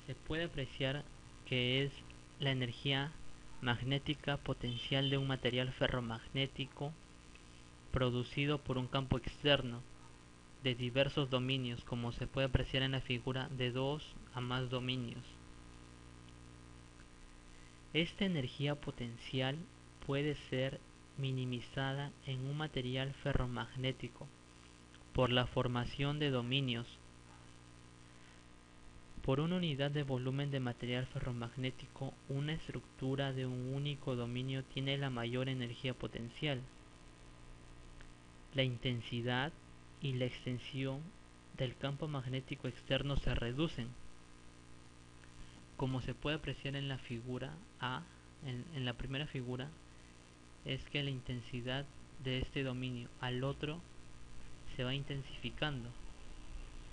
se puede apreciar que es la energía magnética potencial de un material ferromagnético producido por un campo externo de diversos dominios, como se puede apreciar en la figura de 2 a más dominios. Esta energía potencial puede ser minimizada en un material ferromagnético por la formación de dominios. Por una unidad de volumen de material ferromagnético, una estructura de un único dominio tiene la mayor energía potencial. La intensidad y la extensión del campo magnético externo se reducen. Como se puede apreciar en la figura A, en la primera figura, es que la intensidad de este dominio al otro se va intensificando,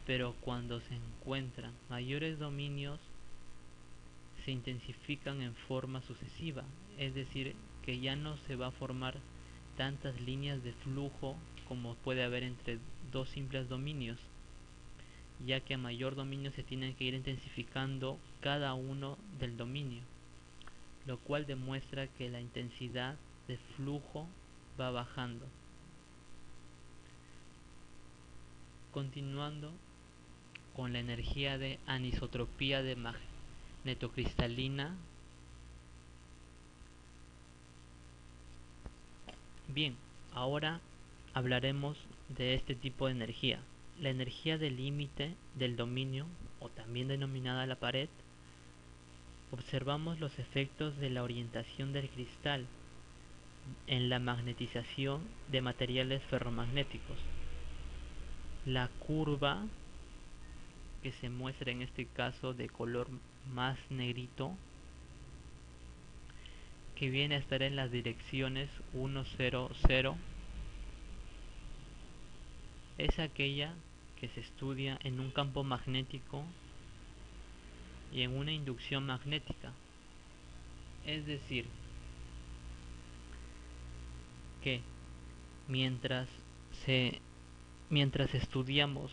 pero cuando se encuentran mayores dominios se intensifican en forma sucesiva, es decir, que ya no se va a formar tantas líneas de flujo como puede haber entre dos simples dominios, ya que a mayor dominio se tienen que ir intensificando cada uno del dominio, lo cual demuestra que la intensidad de flujo va bajando. Continuando con la energía de anisotropía de magnetocristalina. Bien, ahora hablaremos de este tipo de energía. La energía del límite del dominio, o también denominada la pared. Observamos los efectos de la orientación del cristal en la magnetización de materiales ferromagnéticos. La curva que se muestra en este caso de color más negrito, que viene a estar en las direcciones 1, 0, 0, es aquella que se estudia en un campo magnético y en una inducción magnética. Es decir, que mientras estudiamos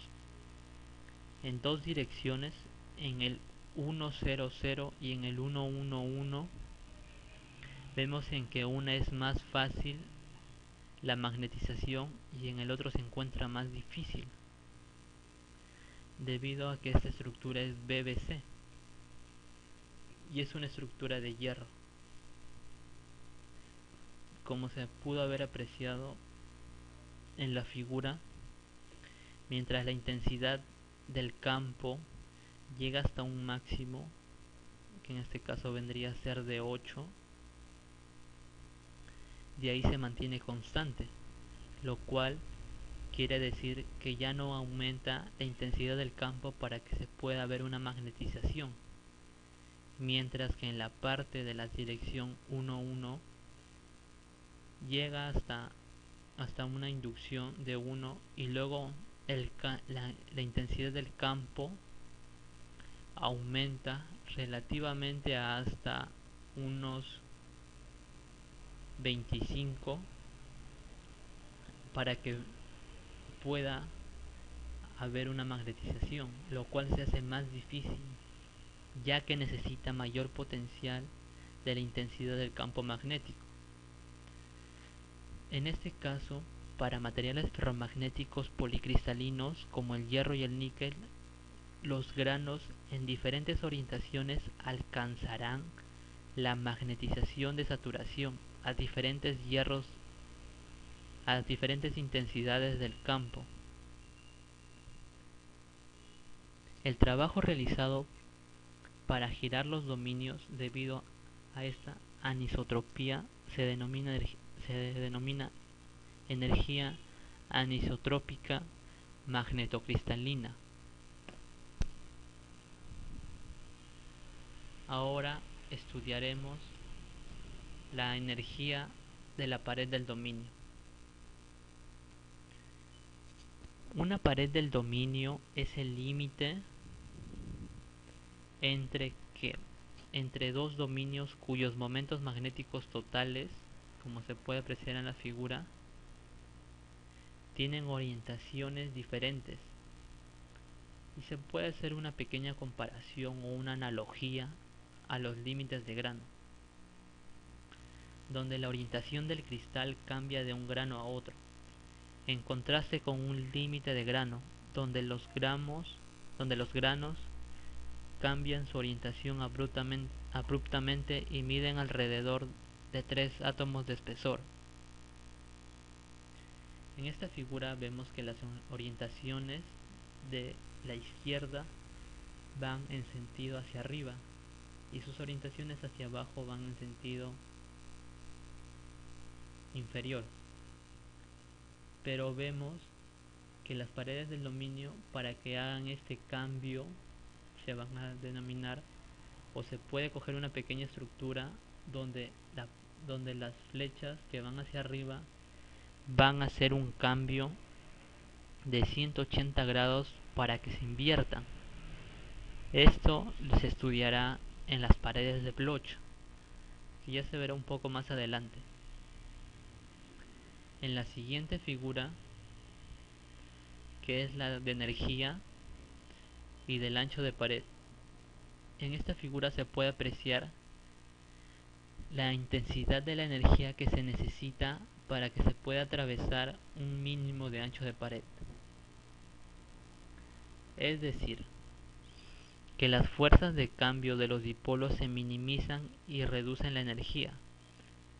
en dos direcciones, en el 100 y en el 111, vemos en que una es más fácil la magnetización y en el otro se encuentra más difícil, debido a que esta estructura es BBC y es una estructura de hierro. Como se pudo haber apreciado en la figura, mientras la intensidad del campo llega hasta un máximo, que en este caso vendría a ser de 8, de ahí se mantiene constante, lo cual quiere decir que ya no aumenta la intensidad del campo para que se pueda ver una magnetización, mientras que en la parte de la dirección 1,1 llega hasta una inducción de 1 y luego la intensidad del campo aumenta relativamente a hasta unos 25 para que pueda haber una magnetización, lo cual se hace más difícil, ya que necesita mayor potencial de la intensidad del campo magnético. En este caso, para materiales ferromagnéticos policristalinos como el hierro y el níquel, los granos en diferentes orientaciones alcanzarán la magnetización de saturación a diferentes hierros, a diferentes intensidades del campo. El trabajo realizado para girar los dominios debido a esta anisotropía se denomina energía anisotrópica magnetocristalina. Ahora estudiaremos la energía de la pared del dominio. Una pared del dominio es el límite entre dos dominios cuyos momentos magnéticos totales, como se puede apreciar en la figura, tienen orientaciones diferentes, y se puede hacer una pequeña comparación o una analogía a los límites de grano, donde la orientación del cristal cambia de un grano a otro, en contraste con un límite de grano, donde los granos cambian su orientación abruptamente y miden alrededor de 3 átomos de espesor. En esta figura vemos que las orientaciones de la izquierda van en sentido hacia arriba y sus orientaciones hacia abajo van en sentido inferior. Pero vemos que las paredes del dominio, para que hagan este cambio, se van a denominar, o se puede coger una pequeña estructura donde las flechas que van hacia arriba van a hacer un cambio de 180 grados para que se inviertan. Esto se estudiará en las paredes de Bloch, que ya se verá un poco más adelante. En la siguiente figura, que es la de energía y del ancho de pared, en esta figura se puede apreciar la intensidad de la energía que se necesita para que se pueda atravesar un mínimo de ancho de pared. Es decir, que las fuerzas de cambio de los dipolos se minimizan y reducen la energía.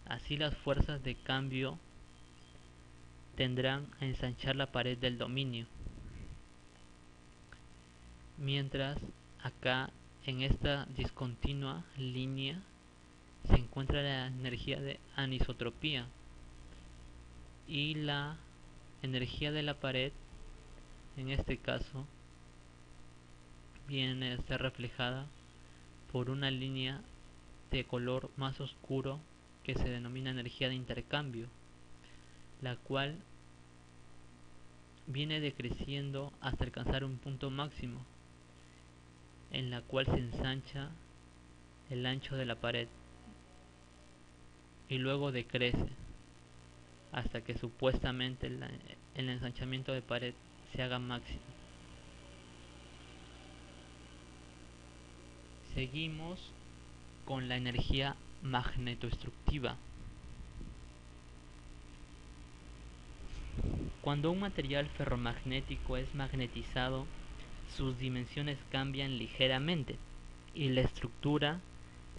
Así las fuerzas de cambio tendrán a ensanchar la pared del dominio. Mientras acá en esta discontinua línea se encuentra la energía de anisotropía y la energía de la pared en este caso viene a ser reflejada por una línea de color más oscuro que se denomina energía de intercambio, la cual viene decreciendo hasta alcanzar un punto máximo en la cual se ensancha el ancho de la pared y luego decrece hasta que supuestamente el ensanchamiento de pared se haga máximo. Seguimos con la energía magnetoestructiva. Cuando un material ferromagnético es magnetizado, sus dimensiones cambian ligeramente y la estructura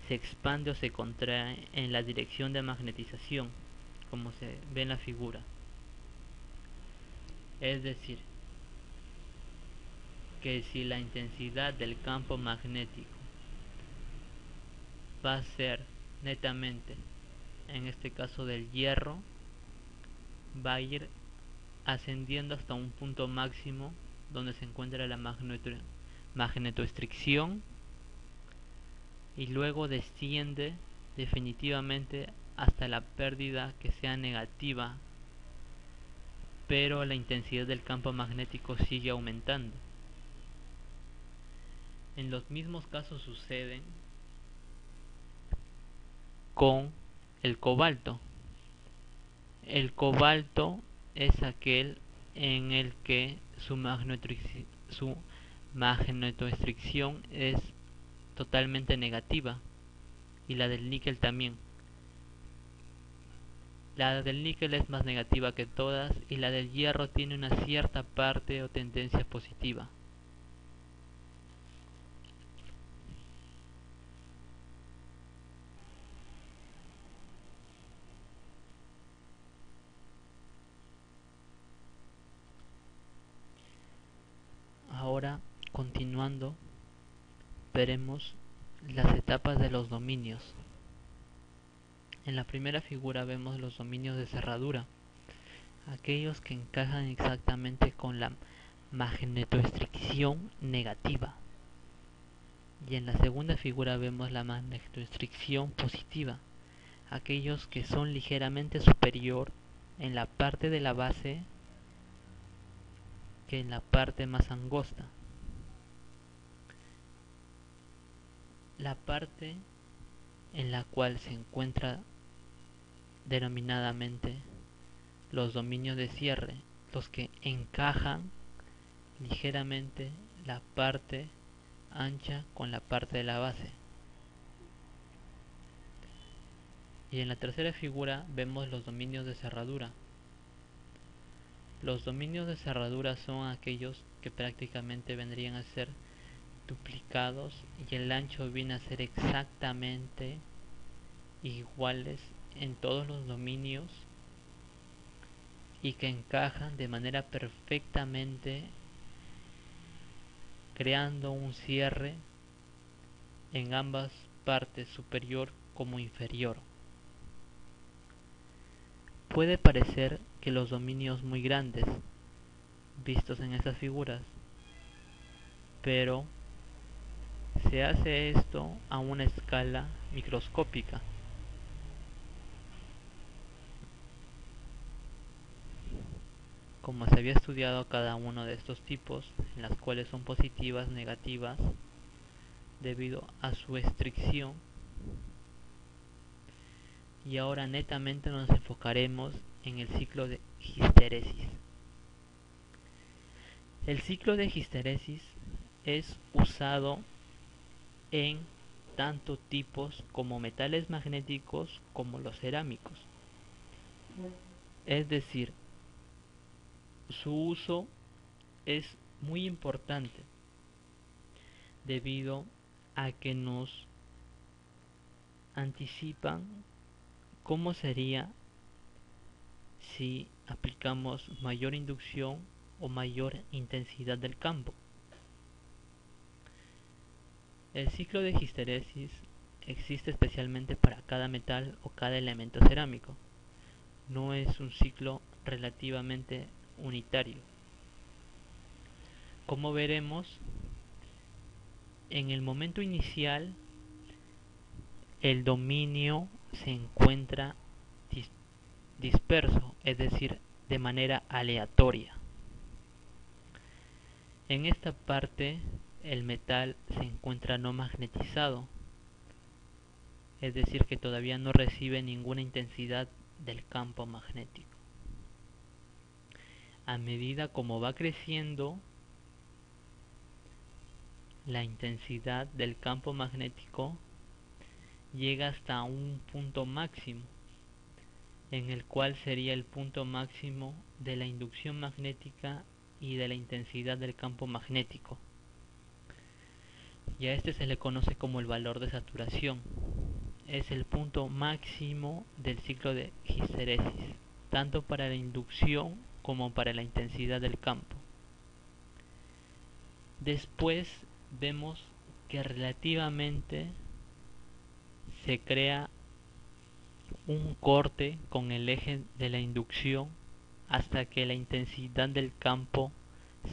se expande o se contrae en la dirección de magnetización, como se ve en la figura. Es decir, que si la intensidad del campo magnético va a ser netamente, en este caso del hierro, va a ir ascendiendo hasta un punto máximo donde se encuentra la magnetoestricción y luego desciende definitivamente hasta la pérdida que sea negativa, pero la intensidad del campo magnético sigue aumentando. En los mismos casos suceden con el cobalto. El cobalto es aquel en el que su magnetoestricción es totalmente negativa, y la del níquel también. La del níquel es más negativa que todas y la del hierro tiene una cierta parte o tendencia positiva. Ahora, continuando, veremos las etapas de los dominios. En la primera figura vemos los dominios de cerradura, aquellos que encajan exactamente con la magnetoestricción negativa. Y en la segunda figura vemos la magnetoestricción positiva, aquellos que son ligeramente superior en la parte de la base que en la parte más angosta. La parte en la cual se encuentra denominadamente los dominios de cierre, los que encajan ligeramente la parte ancha con la parte de la base. Y en la tercera figura vemos los dominios de cerradura. Los dominios de cerradura son aquellos que prácticamente vendrían a ser duplicados y el ancho viene a ser exactamente iguales en todos los dominios y que encajan de manera perfectamente, creando un cierre en ambas partes, superior como inferior. Puede parecer que los dominios muy grandes vistos en estas figuras, pero se hace esto a una escala microscópica. Como se había estudiado cada uno de estos tipos, en las cuales son positivas, negativas, debido a su estricción, y ahora netamente nos enfocaremos en el ciclo de histeresis. El ciclo de histeresis es usado en tanto tipos como metales magnéticos como los cerámicos. Es decir, su uso es muy importante debido a que nos anticipan cómo sería si aplicamos mayor inducción o mayor intensidad del campo. El ciclo de histeresis existe especialmente para cada metal o cada elemento cerámico. No es un ciclo relativamente unitario. Como veremos, en el momento inicial el dominio se encuentra disperso, es decir, de manera aleatoria. En esta parte el metal se encuentra no magnetizado, es decir, que todavía no recibe ninguna intensidad del campo magnético. A medida como va creciendo la intensidad del campo magnético, llega hasta un punto máximo, en el cual sería el punto máximo de la inducción magnética y de la intensidad del campo magnético. Y a este se le conoce como el valor de saturación. Es el punto máximo del ciclo de histeresis, tanto para la inducción como para la intensidad del campo. Después vemos que relativamente se crea un corte con el eje de la inducción hasta que la intensidad del campo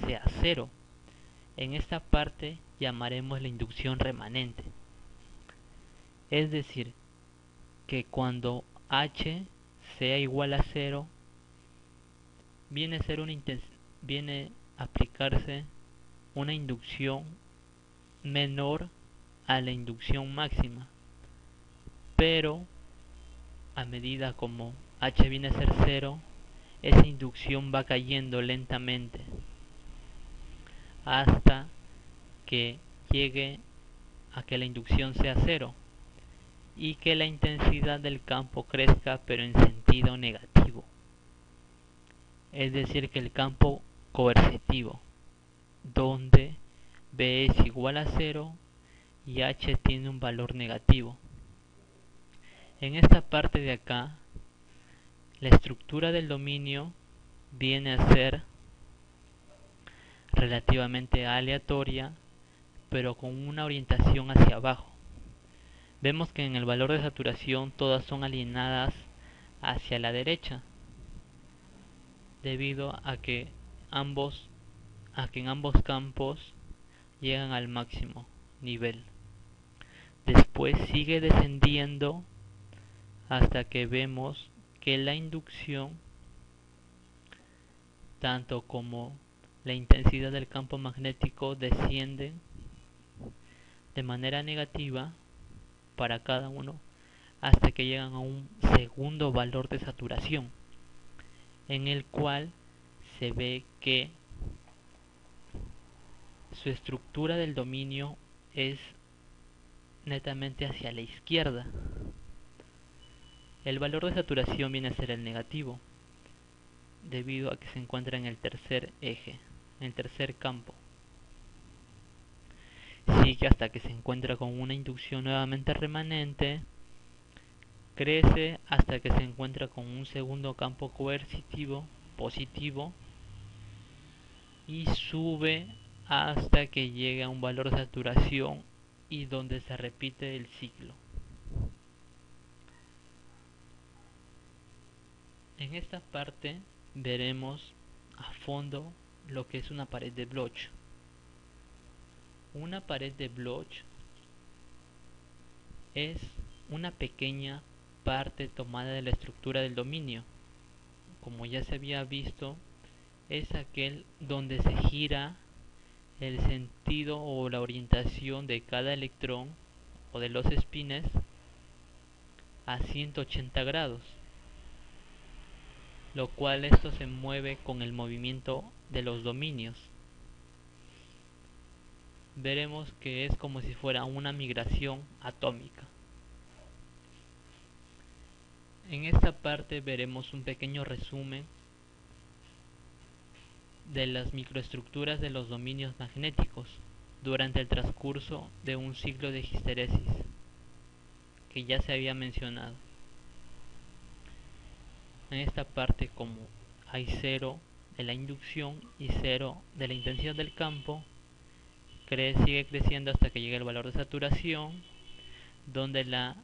sea cero. En esta parte llamaremos la inducción remanente. Es decir, que cuando H sea igual a cero, viene a aplicarse una inducción menor a la inducción máxima, pero a medida como H viene a ser cero, esa inducción va cayendo lentamente hasta que llegue a que la inducción sea cero y que la intensidad del campo crezca, pero en sentido negativo, es decir, que el campo coercitivo, donde B es igual a cero y H tiene un valor negativo. En esta parte de acá, la estructura del dominio viene a ser relativamente aleatoria, pero con una orientación hacia abajo. Vemos que en el valor de saturación todas son alineadas hacia la derecha, debido a que en ambos campos llegan al máximo nivel. Después sigue descendiendo hasta que vemos que la inducción, tanto como la intensidad del campo magnético, desciende de manera negativa para cada uno hasta que llegan a un segundo valor de saturación, en el cual se ve que su estructura del dominio es netamente hacia la izquierda. El valor de saturación viene a ser el negativo, debido a que se encuentra en el tercer eje, en el tercer campo. Sigue hasta que se encuentra con una inducción nuevamente remanente, crece hasta que se encuentra con un segundo campo coercitivo positivo y sube hasta que llega a un valor de saturación y donde se repite el ciclo. En esta parte veremos a fondo lo que es una pared de Bloch. Una pared de Bloch es una pequeña parte tomada de la estructura del dominio. Como ya se había visto, es aquel donde se gira el sentido o la orientación de cada electrón o de los espines a 180 grados, lo cual esto se mueve con el movimiento de los dominios. Veremos que es como si fuera una migración atómica. En esta parte veremos un pequeño resumen de las microestructuras de los dominios magnéticos durante el transcurso de un ciclo de histeresis, que ya se había mencionado. En esta parte, como hay cero de la inducción y cero de la intensidad del campo, sigue creciendo hasta que llegue el valor de saturación, donde la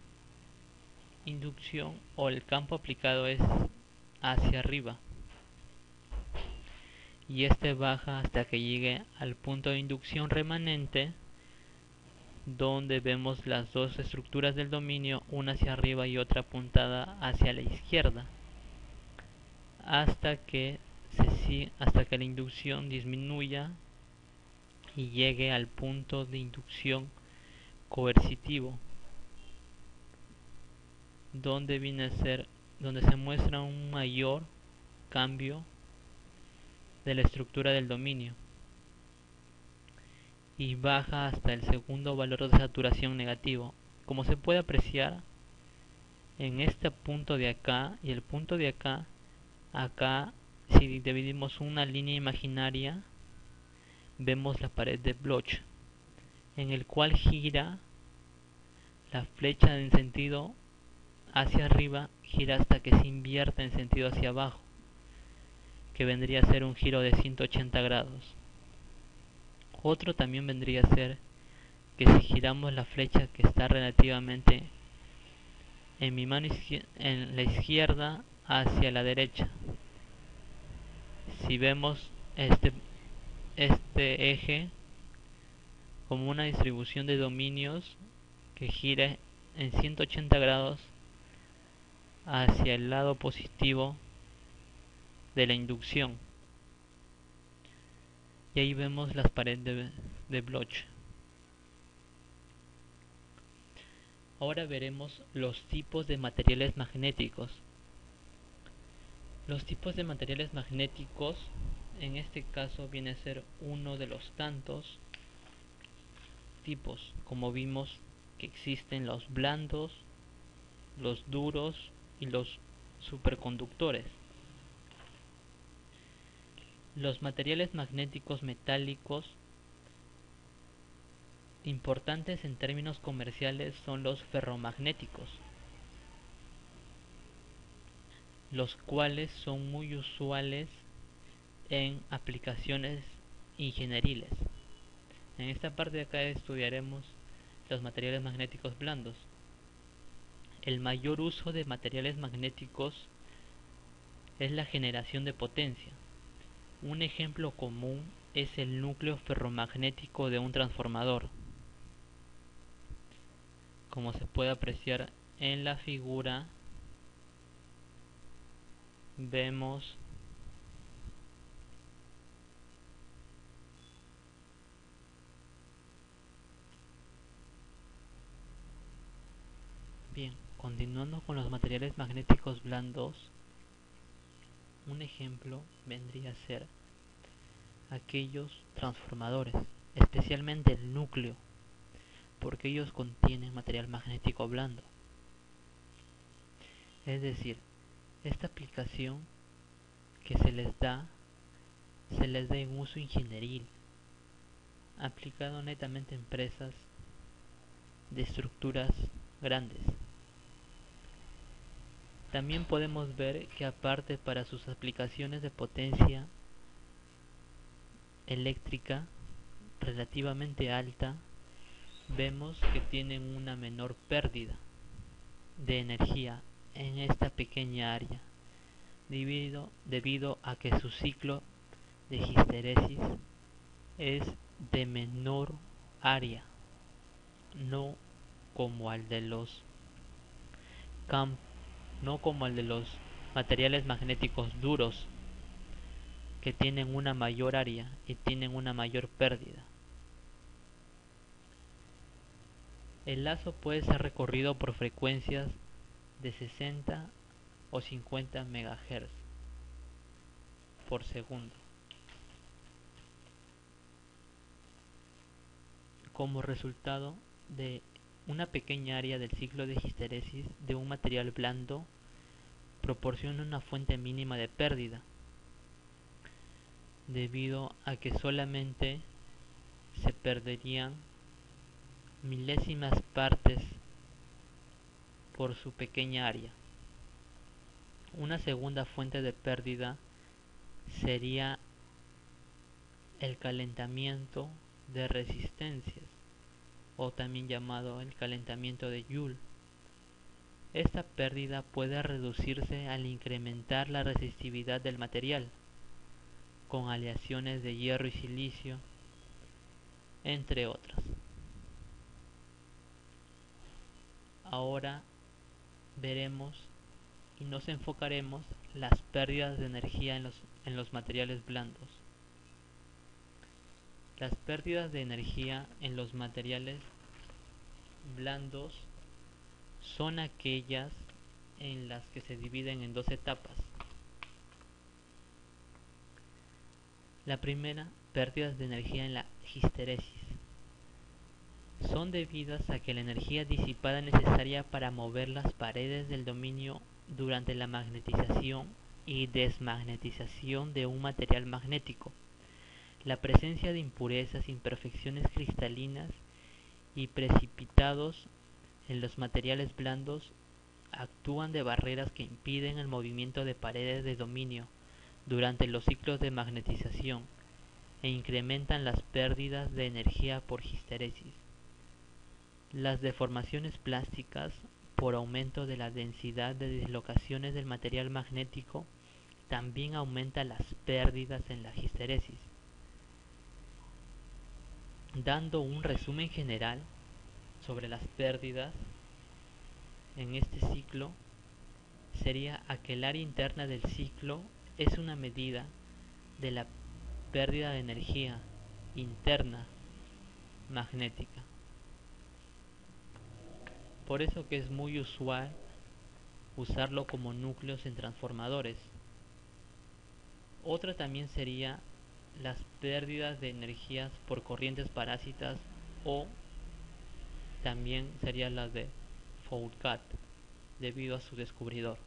inducción o el campo aplicado es hacia arriba, y este baja hasta que llegue al punto de inducción remanente, donde vemos las dos estructuras del dominio, una hacia arriba y otra apuntada hacia la izquierda, hasta que la inducción disminuya y llegue al punto de inducción coercitivo, donde se muestra un mayor cambio de la estructura del dominio, y baja hasta el segundo valor de saturación negativo. Como se puede apreciar en este punto de acá y el punto de acá, si dividimos una línea imaginaria, vemos la pared de Bloch, en el cual gira la flecha en sentido hacia arriba, gira hasta que se invierta en sentido hacia abajo, que vendría a ser un giro de 180 grados. Otro también vendría a ser que si giramos la flecha que está relativamente en mi mano en la izquierda hacia la derecha, si vemos este eje como una distribución de dominios que gira en 180 grados hacia el lado positivo de la inducción, y ahí vemos las paredes de Bloch. Ahora veremos los tipos de materiales magnéticos. Los tipos de materiales magnéticos, en este caso, viene a ser uno de los tantos tipos, como vimos que existen los blandos, los duros y los superconductores. Los materiales magnéticos metálicos importantes en términos comerciales son los ferromagnéticos, los cuales son muy usuales en aplicaciones ingenieriles. En esta parte de acá estudiaremos los materiales magnéticos blandos. El mayor uso de materiales magnéticos es la generación de potencia. Un ejemplo común es el núcleo ferromagnético de un transformador. Como se puede apreciar en la figura, vemos bien. Continuando con los materiales magnéticos blandos, un ejemplo vendría a ser aquellos transformadores, especialmente el núcleo, porque ellos contienen material magnético blando. Es decir, esta aplicación que se les da en uso ingenieril, aplicado netamente a empresas de estructuras grandes. También podemos ver que aparte para sus aplicaciones de potencia eléctrica relativamente alta, vemos que tienen una menor pérdida de energía en esta pequeña área, debido a que su ciclo de histeresis es de menor área, no como el de los materiales magnéticos duros, que tienen una mayor área y tienen una mayor pérdida. El lazo puede ser recorrido por frecuencias de 60 o 50 MHz por segundo. Como resultado de una pequeña área del ciclo de histeresis de un material blando, proporciona una fuente mínima de pérdida. debido a que solamente se perderían milésimas partes por su pequeña área. Una segunda fuente de pérdida sería el calentamiento de resistencias, o también llamado el calentamiento de Joule. Esta pérdida puede reducirse al incrementar la resistividad del material, con aleaciones de hierro y silicio, entre otras. Ahora veremos y nos enfocaremos las pérdidas de energía en los materiales blandos. Las pérdidas de energía en los materiales blandos son aquellas en las que se dividen en dos etapas. La primera, pérdidas de energía en la histeresis. Son debidas a que la energía disipada necesaria para mover las paredes del dominio durante la magnetización y desmagnetización de un material magnético, la presencia de impurezas, imperfecciones cristalinas y precipitados en los materiales blandos actúan de barreras que impiden el movimiento de paredes de dominio durante los ciclos de magnetización e incrementan las pérdidas de energía por histeresis. Las deformaciones plásticas por aumento de la densidad de dislocaciones del material magnético también aumentan las pérdidas en la histeresis. Dando un resumen general sobre las pérdidas en este ciclo, sería a que el área interna del ciclo es una medida de la pérdida de energía interna magnética. Por eso que es muy usual usarlo como núcleos en transformadores. Otra también sería las pérdidas de energías por corrientes parásitas, o también serían las de Foucault debido a su descubridor.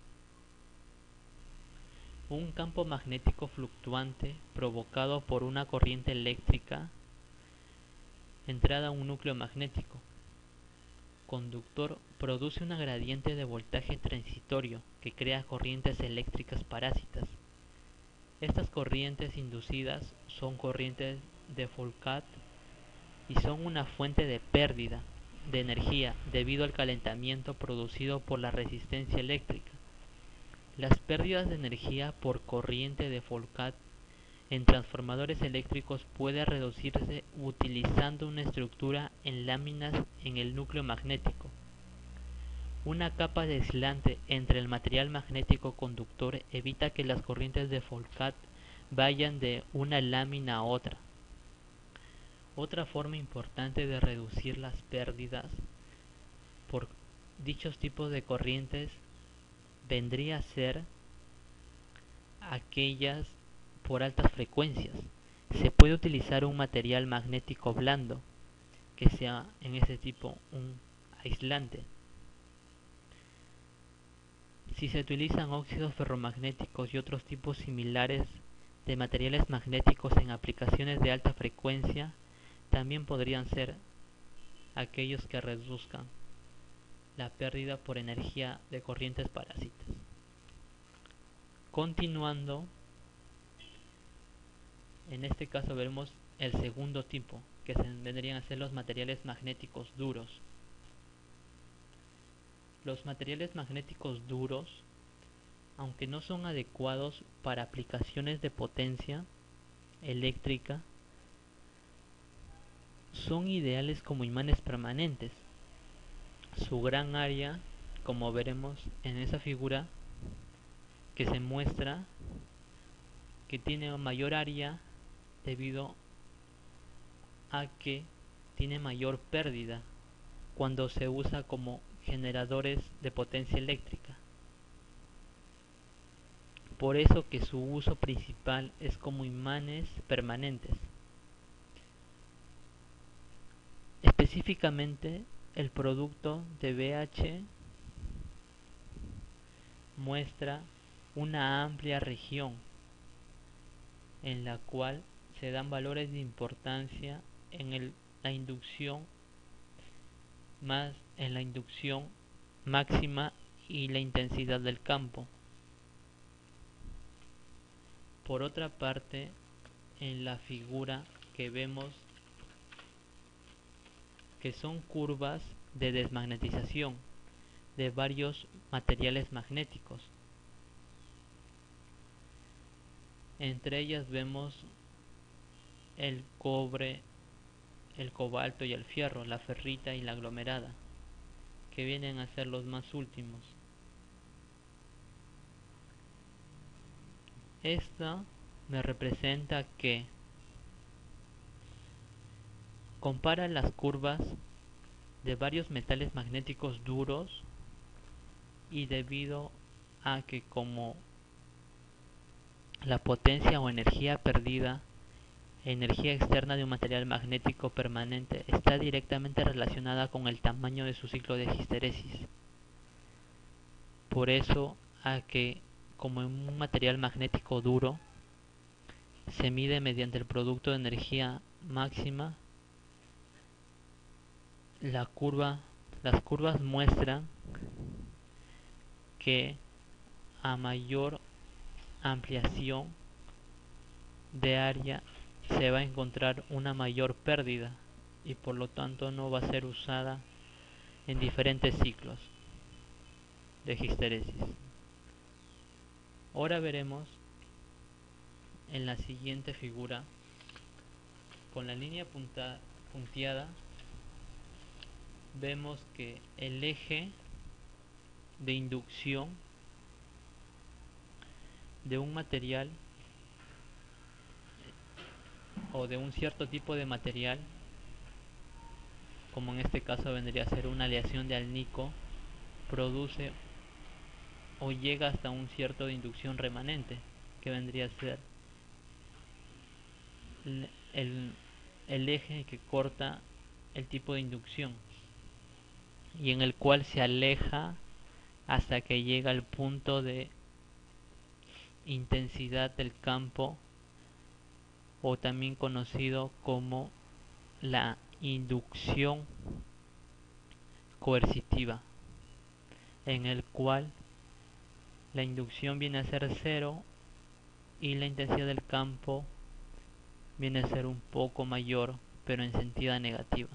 Un campo magnético fluctuante provocado por una corriente eléctrica entrada a un núcleo magnético conductor produce una gradiente de voltaje transitorio que crea corrientes eléctricas parásitas. Estas corrientes inducidas son corrientes de Foucault y son una fuente de pérdida de energía debido al calentamiento producido por la resistencia eléctrica. Las pérdidas de energía por corriente de Foucault en transformadores eléctricos puede reducirse utilizando una estructura en láminas en el núcleo magnético. Una capa de aislante entre el material magnético conductor evita que las corrientes de Foucault vayan de una lámina a otra. Otra forma importante de reducir las pérdidas por dichos tipos de corrientes vendría a ser aquellas por altas frecuencias. Se puede utilizar un material magnético blando que sea en ese tipo un aislante. Si se utilizan óxidos ferromagnéticos y otros tipos similares de materiales magnéticos en aplicaciones de alta frecuencia, también podrían ser aquellos que reduzcan la pérdida por energía de corrientes parásitas. Continuando, en este caso veremos el segundo tipo, que vendrían a ser los materiales magnéticos duros. Los materiales magnéticos duros, aunque no son adecuados para aplicaciones de potencia eléctrica, son ideales como imanes permanentes. Su gran área, como veremos en esa figura que se muestra, que tiene mayor área debido a que tiene mayor pérdida cuando se usa como generadores de potencia eléctrica. Por eso que su uso principal es como imanes permanentes. Específicamente, el producto de BH muestra una amplia región en la cual se dan valores de importancia la inducción en la inducción máxima y la intensidad del campo. Por otra parte, en la figura que vemos que son curvas de desmagnetización de varios materiales magnéticos. Entre ellas vemos el cobre, el cobalto y el fierro, la ferrita y la aglomerada, que vienen a ser los más últimos. Esta me representa que compara las curvas de varios metales magnéticos duros, y debido a que como la potencia o energía perdida, energía externa de un material magnético permanente, está directamente relacionada con el tamaño de su ciclo de histeresis. Por eso, a que como en un material magnético duro se mide mediante el producto de energía máxima, las curvas muestran que a mayor ampliación de área se va a encontrar una mayor pérdida y por lo tanto no va a ser usada en diferentes ciclos de histeresis. Ahora veremos en la siguiente figura, con la línea punteada, vemos que el eje de inducción de un material o de un cierto tipo de material, como en este caso vendría a ser una aleación de alnico, produce o llega hasta un cierto de inducción remanente, que vendría a ser el eje que corta el tipo de inducción y en el cual se aleja hasta que llega al punto de intensidad del campo, o también conocido como la inducción coercitiva, en el cual la inducción viene a ser cero y la intensidad del campo viene a ser un poco mayor, pero en sentido negativa.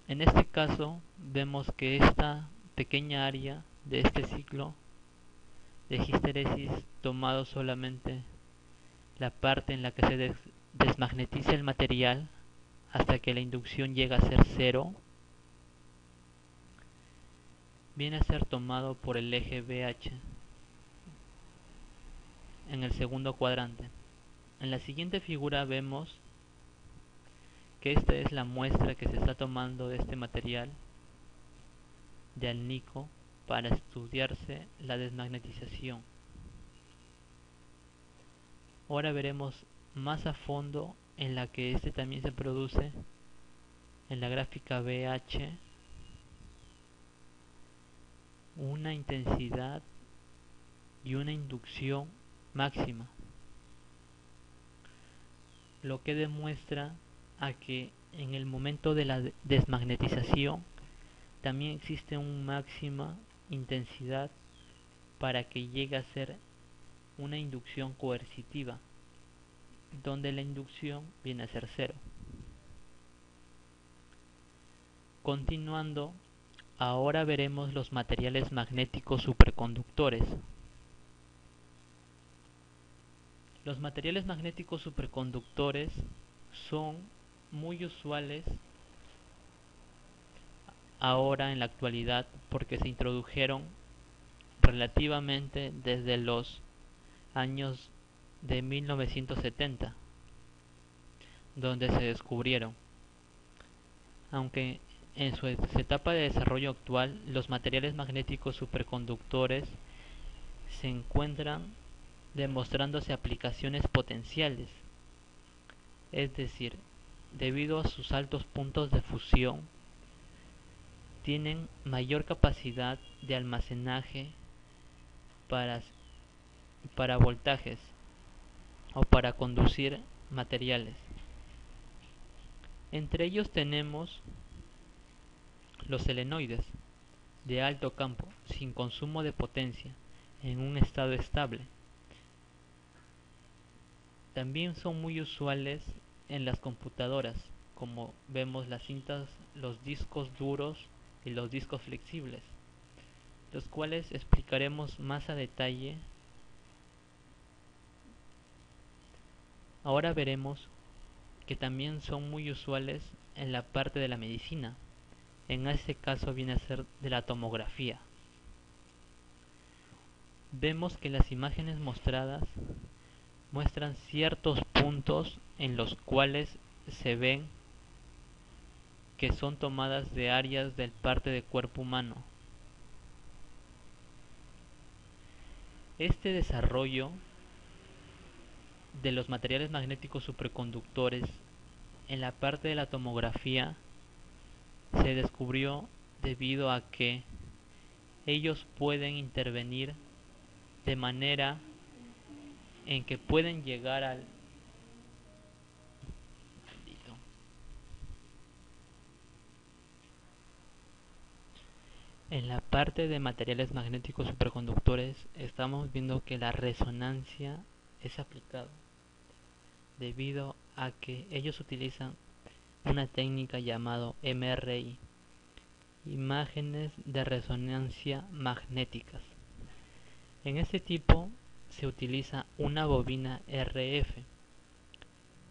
En este caso vemos que esta pequeña área de este ciclo de histeresis, tomado solamente la parte en la que se desmagnetiza el material hasta que la inducción llega a ser cero, viene a ser tomado por el eje BH en el segundo cuadrante. En la siguiente figura vemos que esta es la muestra que se está tomando de este material de alnico para estudiarse la desmagnetización. Ahora veremos más a fondo en la que este también se produce en la gráfica BH una intensidad y una inducción máxima, lo que demuestra a que en el momento de la desmagnetización también existe una máxima intensidad para que llegue a ser una inducción coercitiva, donde la inducción viene a ser cero. Continuando, ahora veremos los materiales magnéticos superconductores. Los materiales magnéticos superconductores son muy usuales ahora en la actualidad porque se introdujeron relativamente desde los años de 1970, donde se descubrieron. Aunque en su etapa de desarrollo actual, los materiales magnéticos superconductores se encuentran demostrándose aplicaciones potenciales, es decir, debido a sus altos puntos de fusión, tienen mayor capacidad de almacenaje para voltajes, o para conducir materiales. Entre ellos tenemos los selenoides, de alto campo, sin consumo de potencia, en un estado estable. También son muy usuales en las computadoras, como vemos las cintas, los discos duros y los discos flexibles, los cuales explicaremos más a detalle. Ahora veremos que también son muy usuales en la parte de la medicina. En este caso viene a ser de la tomografía. Vemos que las imágenes mostradas muestran ciertos puntos en los cuales se ven que son tomadas de áreas del parte del cuerpo humano. Este desarrollo de los materiales magnéticos superconductores en la parte de la tomografía se descubrió debido a que ellos pueden intervenir de manera en que pueden llegar al en la parte de materiales magnéticos superconductores estamos viendo que la resonancia es aplicada debido a que ellos utilizan una técnica llamada MRI, imágenes de resonancia magnéticas. En este tipo se utiliza una bobina RF,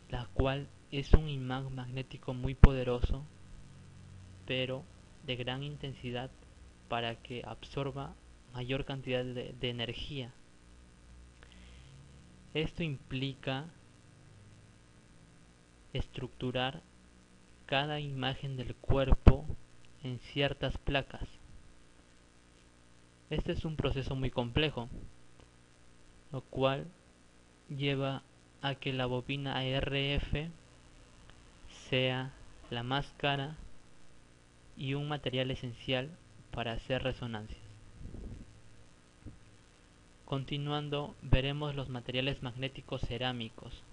la cual es un imán magnético muy poderoso, pero de gran intensidad para que absorba mayor cantidad de energía. Esto implica estructurar cada imagen del cuerpo en ciertas placas. Este es un proceso muy complejo, lo cual lleva a que la bobina RF sea la más cara y un material esencial para hacer resonancias. Continuando, veremos los materiales magnéticos cerámicos.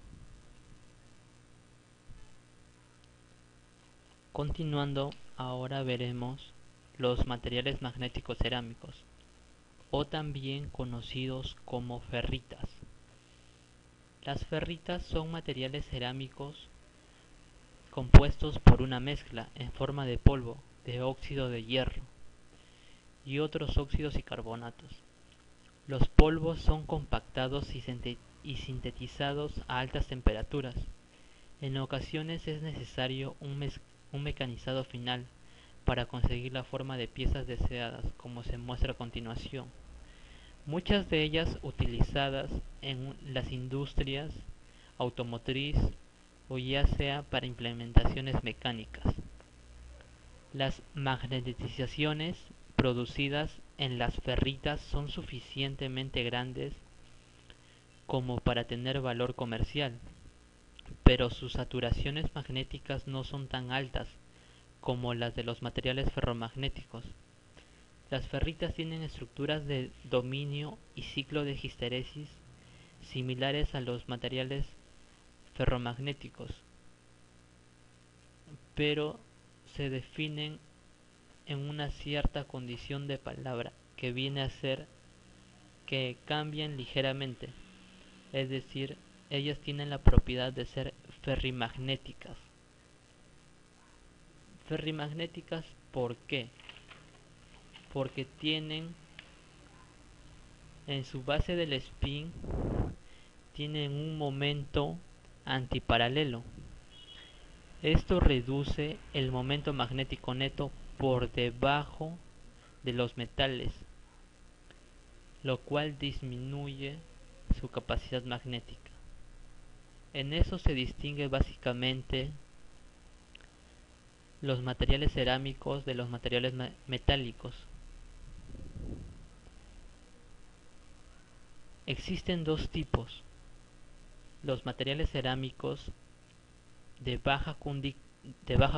Continuando, ahora veremos los materiales magnéticos cerámicos, o también conocidos como ferritas. Las ferritas son materiales cerámicos compuestos por una mezcla en forma de polvo de óxido de hierro y otros óxidos y carbonatos. Los polvos son compactados y sintetizados a altas temperaturas. En ocasiones es necesario un mecanizado final para conseguir la forma de piezas deseadas, como se muestra a continuación. Muchas de ellas utilizadas en las industrias automotriz o ya sea para implementaciones mecánicas. Las magnetizaciones producidas en las ferritas son suficientemente grandes como para tener valor comercial, pero sus saturaciones magnéticas no son tan altas como las de los materiales ferromagnéticos. Las ferritas tienen estructuras de dominio y ciclo de histeresis similares a los materiales ferromagnéticos, pero se definen en una cierta condición de palabra que viene a ser que cambian ligeramente, es decir, ellas tienen la propiedad de ser ferrimagnéticas. Ferrimagnéticas, ¿por qué? Porque tienen en su base del spin tienen un momento antiparalelo. Esto reduce el momento magnético neto por debajo de los metales, lo cual disminuye su capacidad magnética. En eso se distingue básicamente los materiales cerámicos de los materiales metálicos. Existen dos tipos: los materiales cerámicos de baja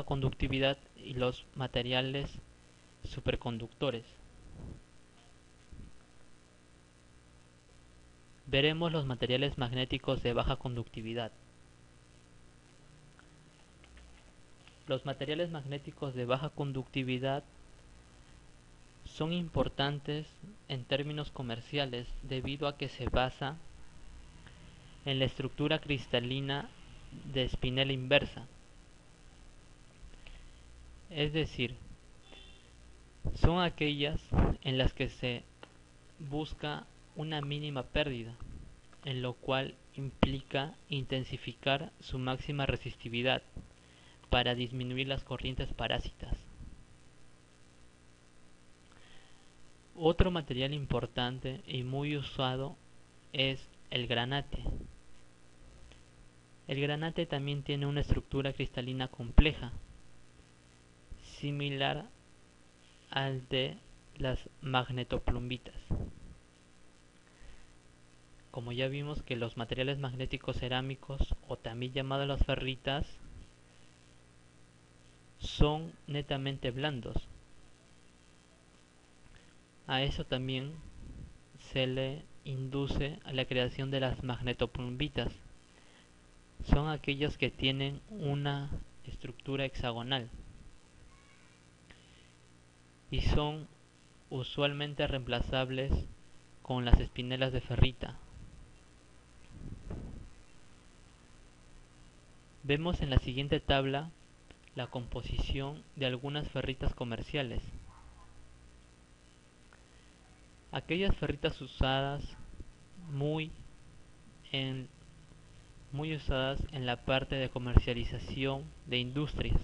conductividad y los materiales superconductores. veremos los materiales magnéticos de baja conductividad. Los materiales magnéticos de baja conductividad son importantes en términos comerciales debido a que se basa en la estructura cristalina de espinela inversa. Es decir, son aquellas en las que se busca una mínima pérdida, en lo cual implica intensificar su máxima resistividad para disminuir las corrientes parásitas. Otro material importante y muy usado es el granate. El granate también tiene una estructura cristalina compleja, similar al de las magnetoplumbitas. Como ya vimos que los materiales magnéticos cerámicos, o también llamados las ferritas, son netamente blandos. A eso también se le induce a la creación de las magnetoplumbitas. Son aquellos que tienen una estructura hexagonal y son usualmente reemplazables con las espinelas de ferrita. Vemos en la siguiente tabla la composición de algunas ferritas comerciales. Aquellas ferritas usadas muy usadas en la parte de comercialización de industrias.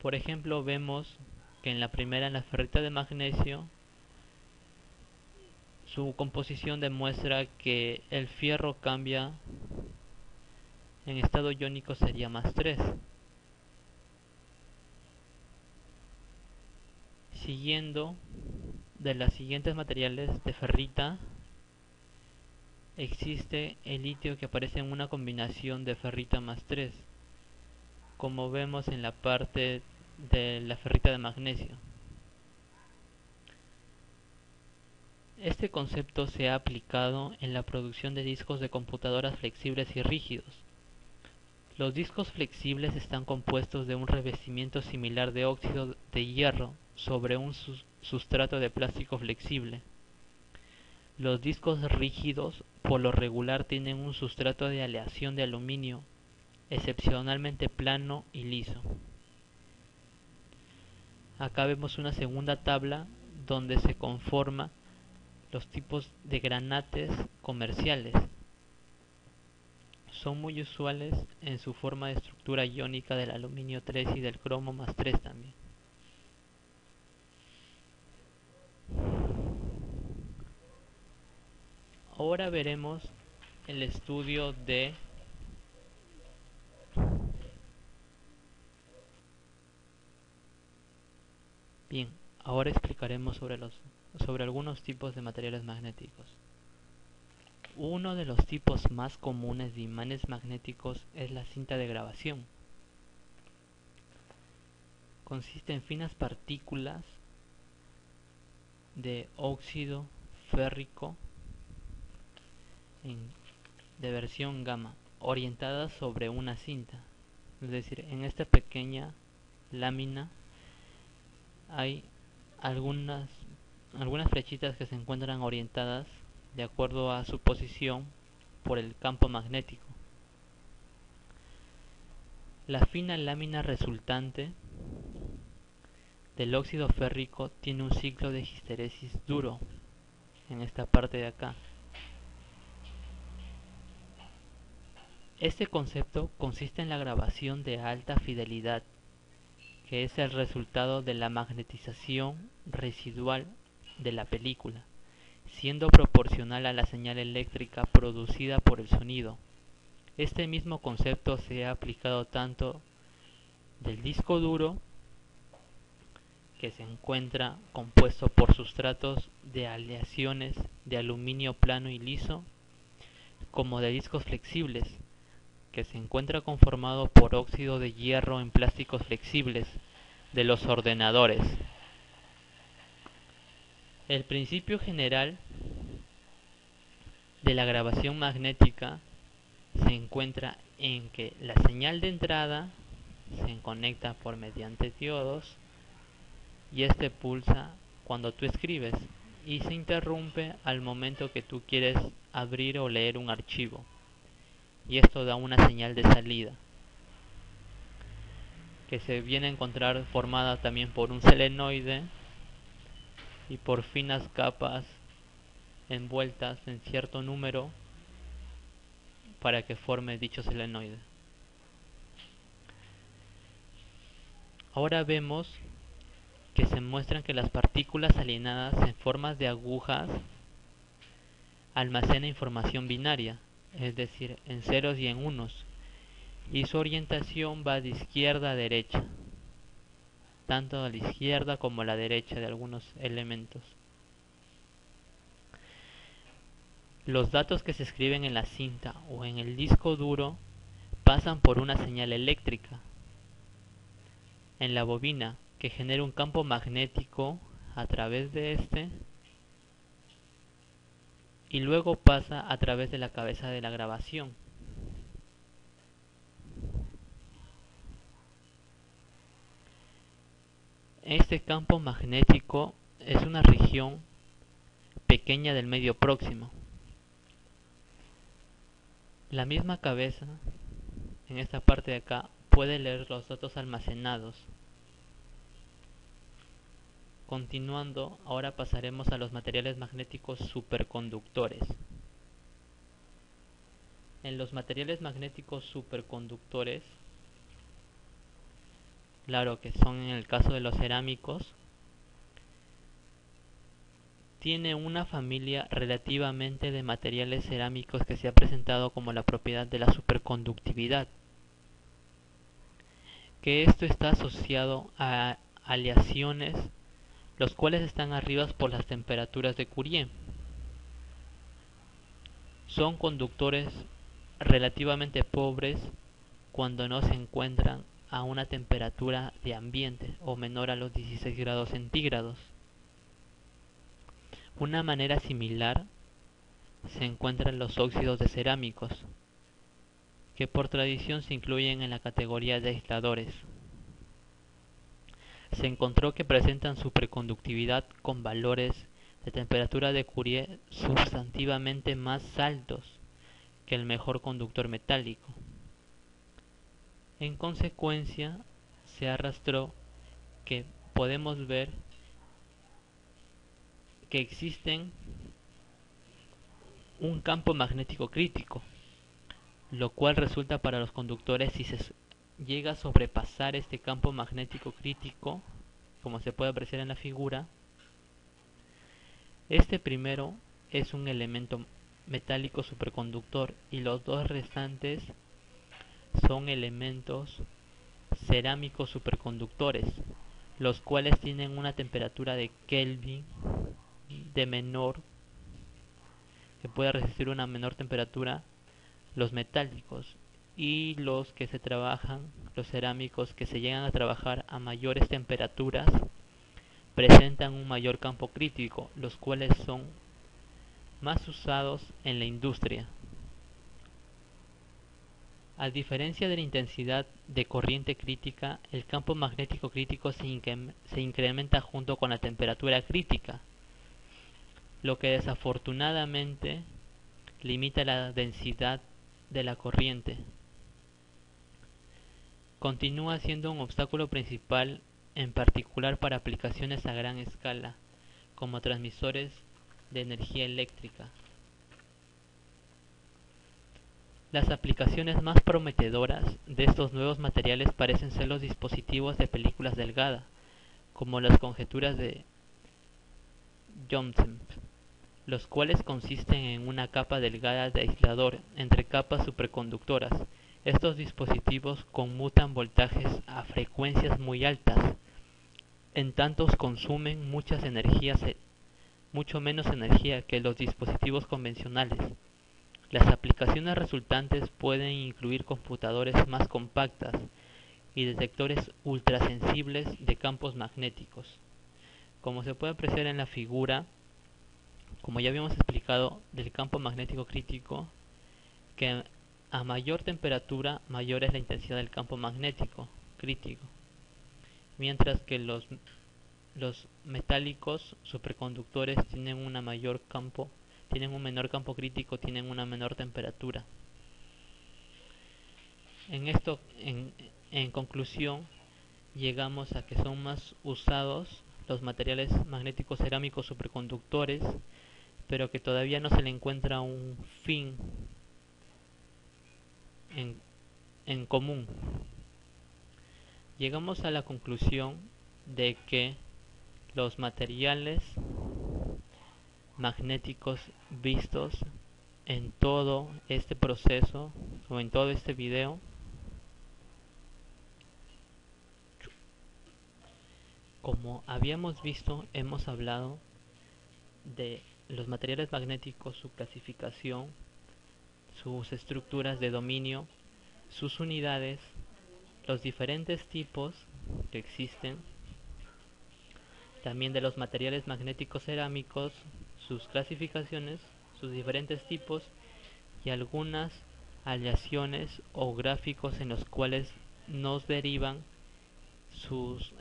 Por ejemplo, vemos que en la primera, en la ferrita de magnesio, su composición demuestra que el fierro cambia en estado iónico, sería +3. Siguiendo de los siguientes materiales de ferrita, existe el litio, que aparece en una combinación de ferrita +3, como vemos en la parte de la ferrita de magnesio. Este concepto se ha aplicado en la producción de discos de computadoras flexibles y rígidos. Los discos flexibles están compuestos de un revestimiento similar de óxido de hierro sobre un sustrato de plástico flexible. Los discos rígidos por lo regular tienen un sustrato de aleación de aluminio, excepcionalmente plano y liso. Acá vemos una segunda tabla donde se conforma los tipos de granates comerciales. Son muy usuales en su forma de estructura iónica del aluminio 3 y del cromo +3 también. Ahora veremos el estudio de ahora explicaremos sobre algunos tipos de materiales magnéticos. Uno de los tipos más comunes de imanes magnéticos es la cinta de grabación. Consiste en finas partículas de óxido férrico de versión gamma, orientadas sobre una cinta. Es decir, en esta pequeña lámina hay algunas flechitas que se encuentran orientadas de acuerdo a su posición por el campo magnético. La fina lámina resultante del óxido férrico tiene un ciclo de histeresis duro en esta parte de acá. Este concepto consiste en la grabación de alta fidelidad, que es el resultado de la magnetización residual de la película, siendo proporcional a la señal eléctrica producida por el sonido. Este mismo concepto se ha aplicado tanto del disco duro, que se encuentra compuesto por sustratos de aleaciones de aluminio plano y liso, como de discos flexibles, que se encuentra conformado por óxido de hierro en plásticos flexibles de los ordenadores. El principio general de la grabación magnética se encuentra en que la señal de entrada se conecta por mediante diodos y este pulsa cuando tú escribes y se interrumpe al momento que tú quieres abrir o leer un archivo, y esto da una señal de salida que se viene a encontrar formada también por un selenoide y por finas capas envueltas en cierto número para que forme dicho selenoide. Ahora vemos que se muestran que las partículas alienadas en formas de agujas almacenan información binaria, es decir, en ceros y en unos, y su orientación va de izquierda a derecha, tanto a la izquierda como a la derecha de algunos elementos. Los datos que se escriben en la cinta o en el disco duro pasan por una señal eléctrica en la bobina que genera un campo magnético a través de este y luego pasa a través de la cabeza de la grabación. Este campo magnético es una región pequeña del medio próximo. La misma cabeza, en esta parte de acá, puede leer los datos almacenados. Continuando, ahora pasaremos a los materiales magnéticos superconductores. En los materiales magnéticos superconductores, claro que son en el caso de los cerámicos, tiene una familia relativamente de materiales cerámicos que se ha presentado como la propiedad de la superconductividad, que esto está asociado a aleaciones los cuales están arriba por las temperaturas de Curie. Son conductores relativamente pobres cuando no se encuentran a una temperatura de ambiente o menor a los 16 grados centígrados. Una manera similar se encuentra en los óxidos de cerámicos, que por tradición se incluyen en la categoría de aisladores. Se encontró que presentan superconductividad con valores de temperatura de Curie sustantivamente más altos que el mejor conductor metálico. En consecuencia, se arrastró que podemos ver que existen un campo magnético crítico, lo cual resulta para los conductores si se llega a sobrepasar este campo magnético crítico, como se puede apreciar en la figura. Este primero es un elemento metálico superconductor y los dos restantes son elementos cerámicos superconductores, los cuales tienen una temperatura de Kelvin de menor, que puede resistir una menor temperatura, los metálicos, y los que se trabajan, los cerámicos que se llegan a trabajar a mayores temperaturas, presentan un mayor campo crítico, los cuales son más usados en la industria. A diferencia de la intensidad de corriente crítica, el campo magnético crítico se incrementa junto con la temperatura crítica, lo que desafortunadamente limita la densidad de la corriente. Continúa siendo un obstáculo principal, en particular para aplicaciones a gran escala, como transmisores de energía eléctrica. Las aplicaciones más prometedoras de estos nuevos materiales parecen ser los dispositivos de películas delgada, como las conjeturas de Johnson, los cuales consisten en una capa delgada de aislador entre capas superconductoras. Estos dispositivos conmutan voltajes a frecuencias muy altas, en tanto consumen mucho menos energía que los dispositivos convencionales. Las aplicaciones resultantes pueden incluir computadores más compactas y detectores ultrasensibles de campos magnéticos. Como se puede apreciar en la figura, como ya habíamos explicado, del campo magnético crítico, que a mayor temperatura, mayor es la intensidad del campo magnético crítico, mientras que los metálicos superconductores tienen tienen un menor campo crítico, tienen una menor temperatura. En conclusión, llegamos a que son más usados los materiales magnéticos cerámicos superconductores, pero que todavía no se le encuentra un fin en, en común. Llegamos a la conclusión de que los materiales magnéticos vistos en todo este proceso o en todo este video como habíamos visto, hemos hablado de los materiales magnéticos, su clasificación, sus estructuras de dominio, sus unidades, los diferentes tipos que existen, también de los materiales magnéticos cerámicos, sus clasificaciones, sus diferentes tipos y algunas aleaciones o gráficos en los cuales nos derivan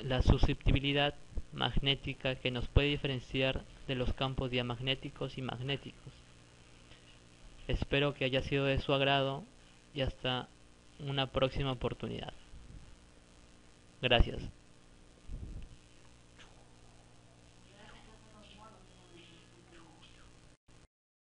la susceptibilidad magnética que nos puede diferenciar de los campos diamagnéticos y magnéticos. Espero que haya sido de su agrado y hasta una próxima oportunidad. Gracias.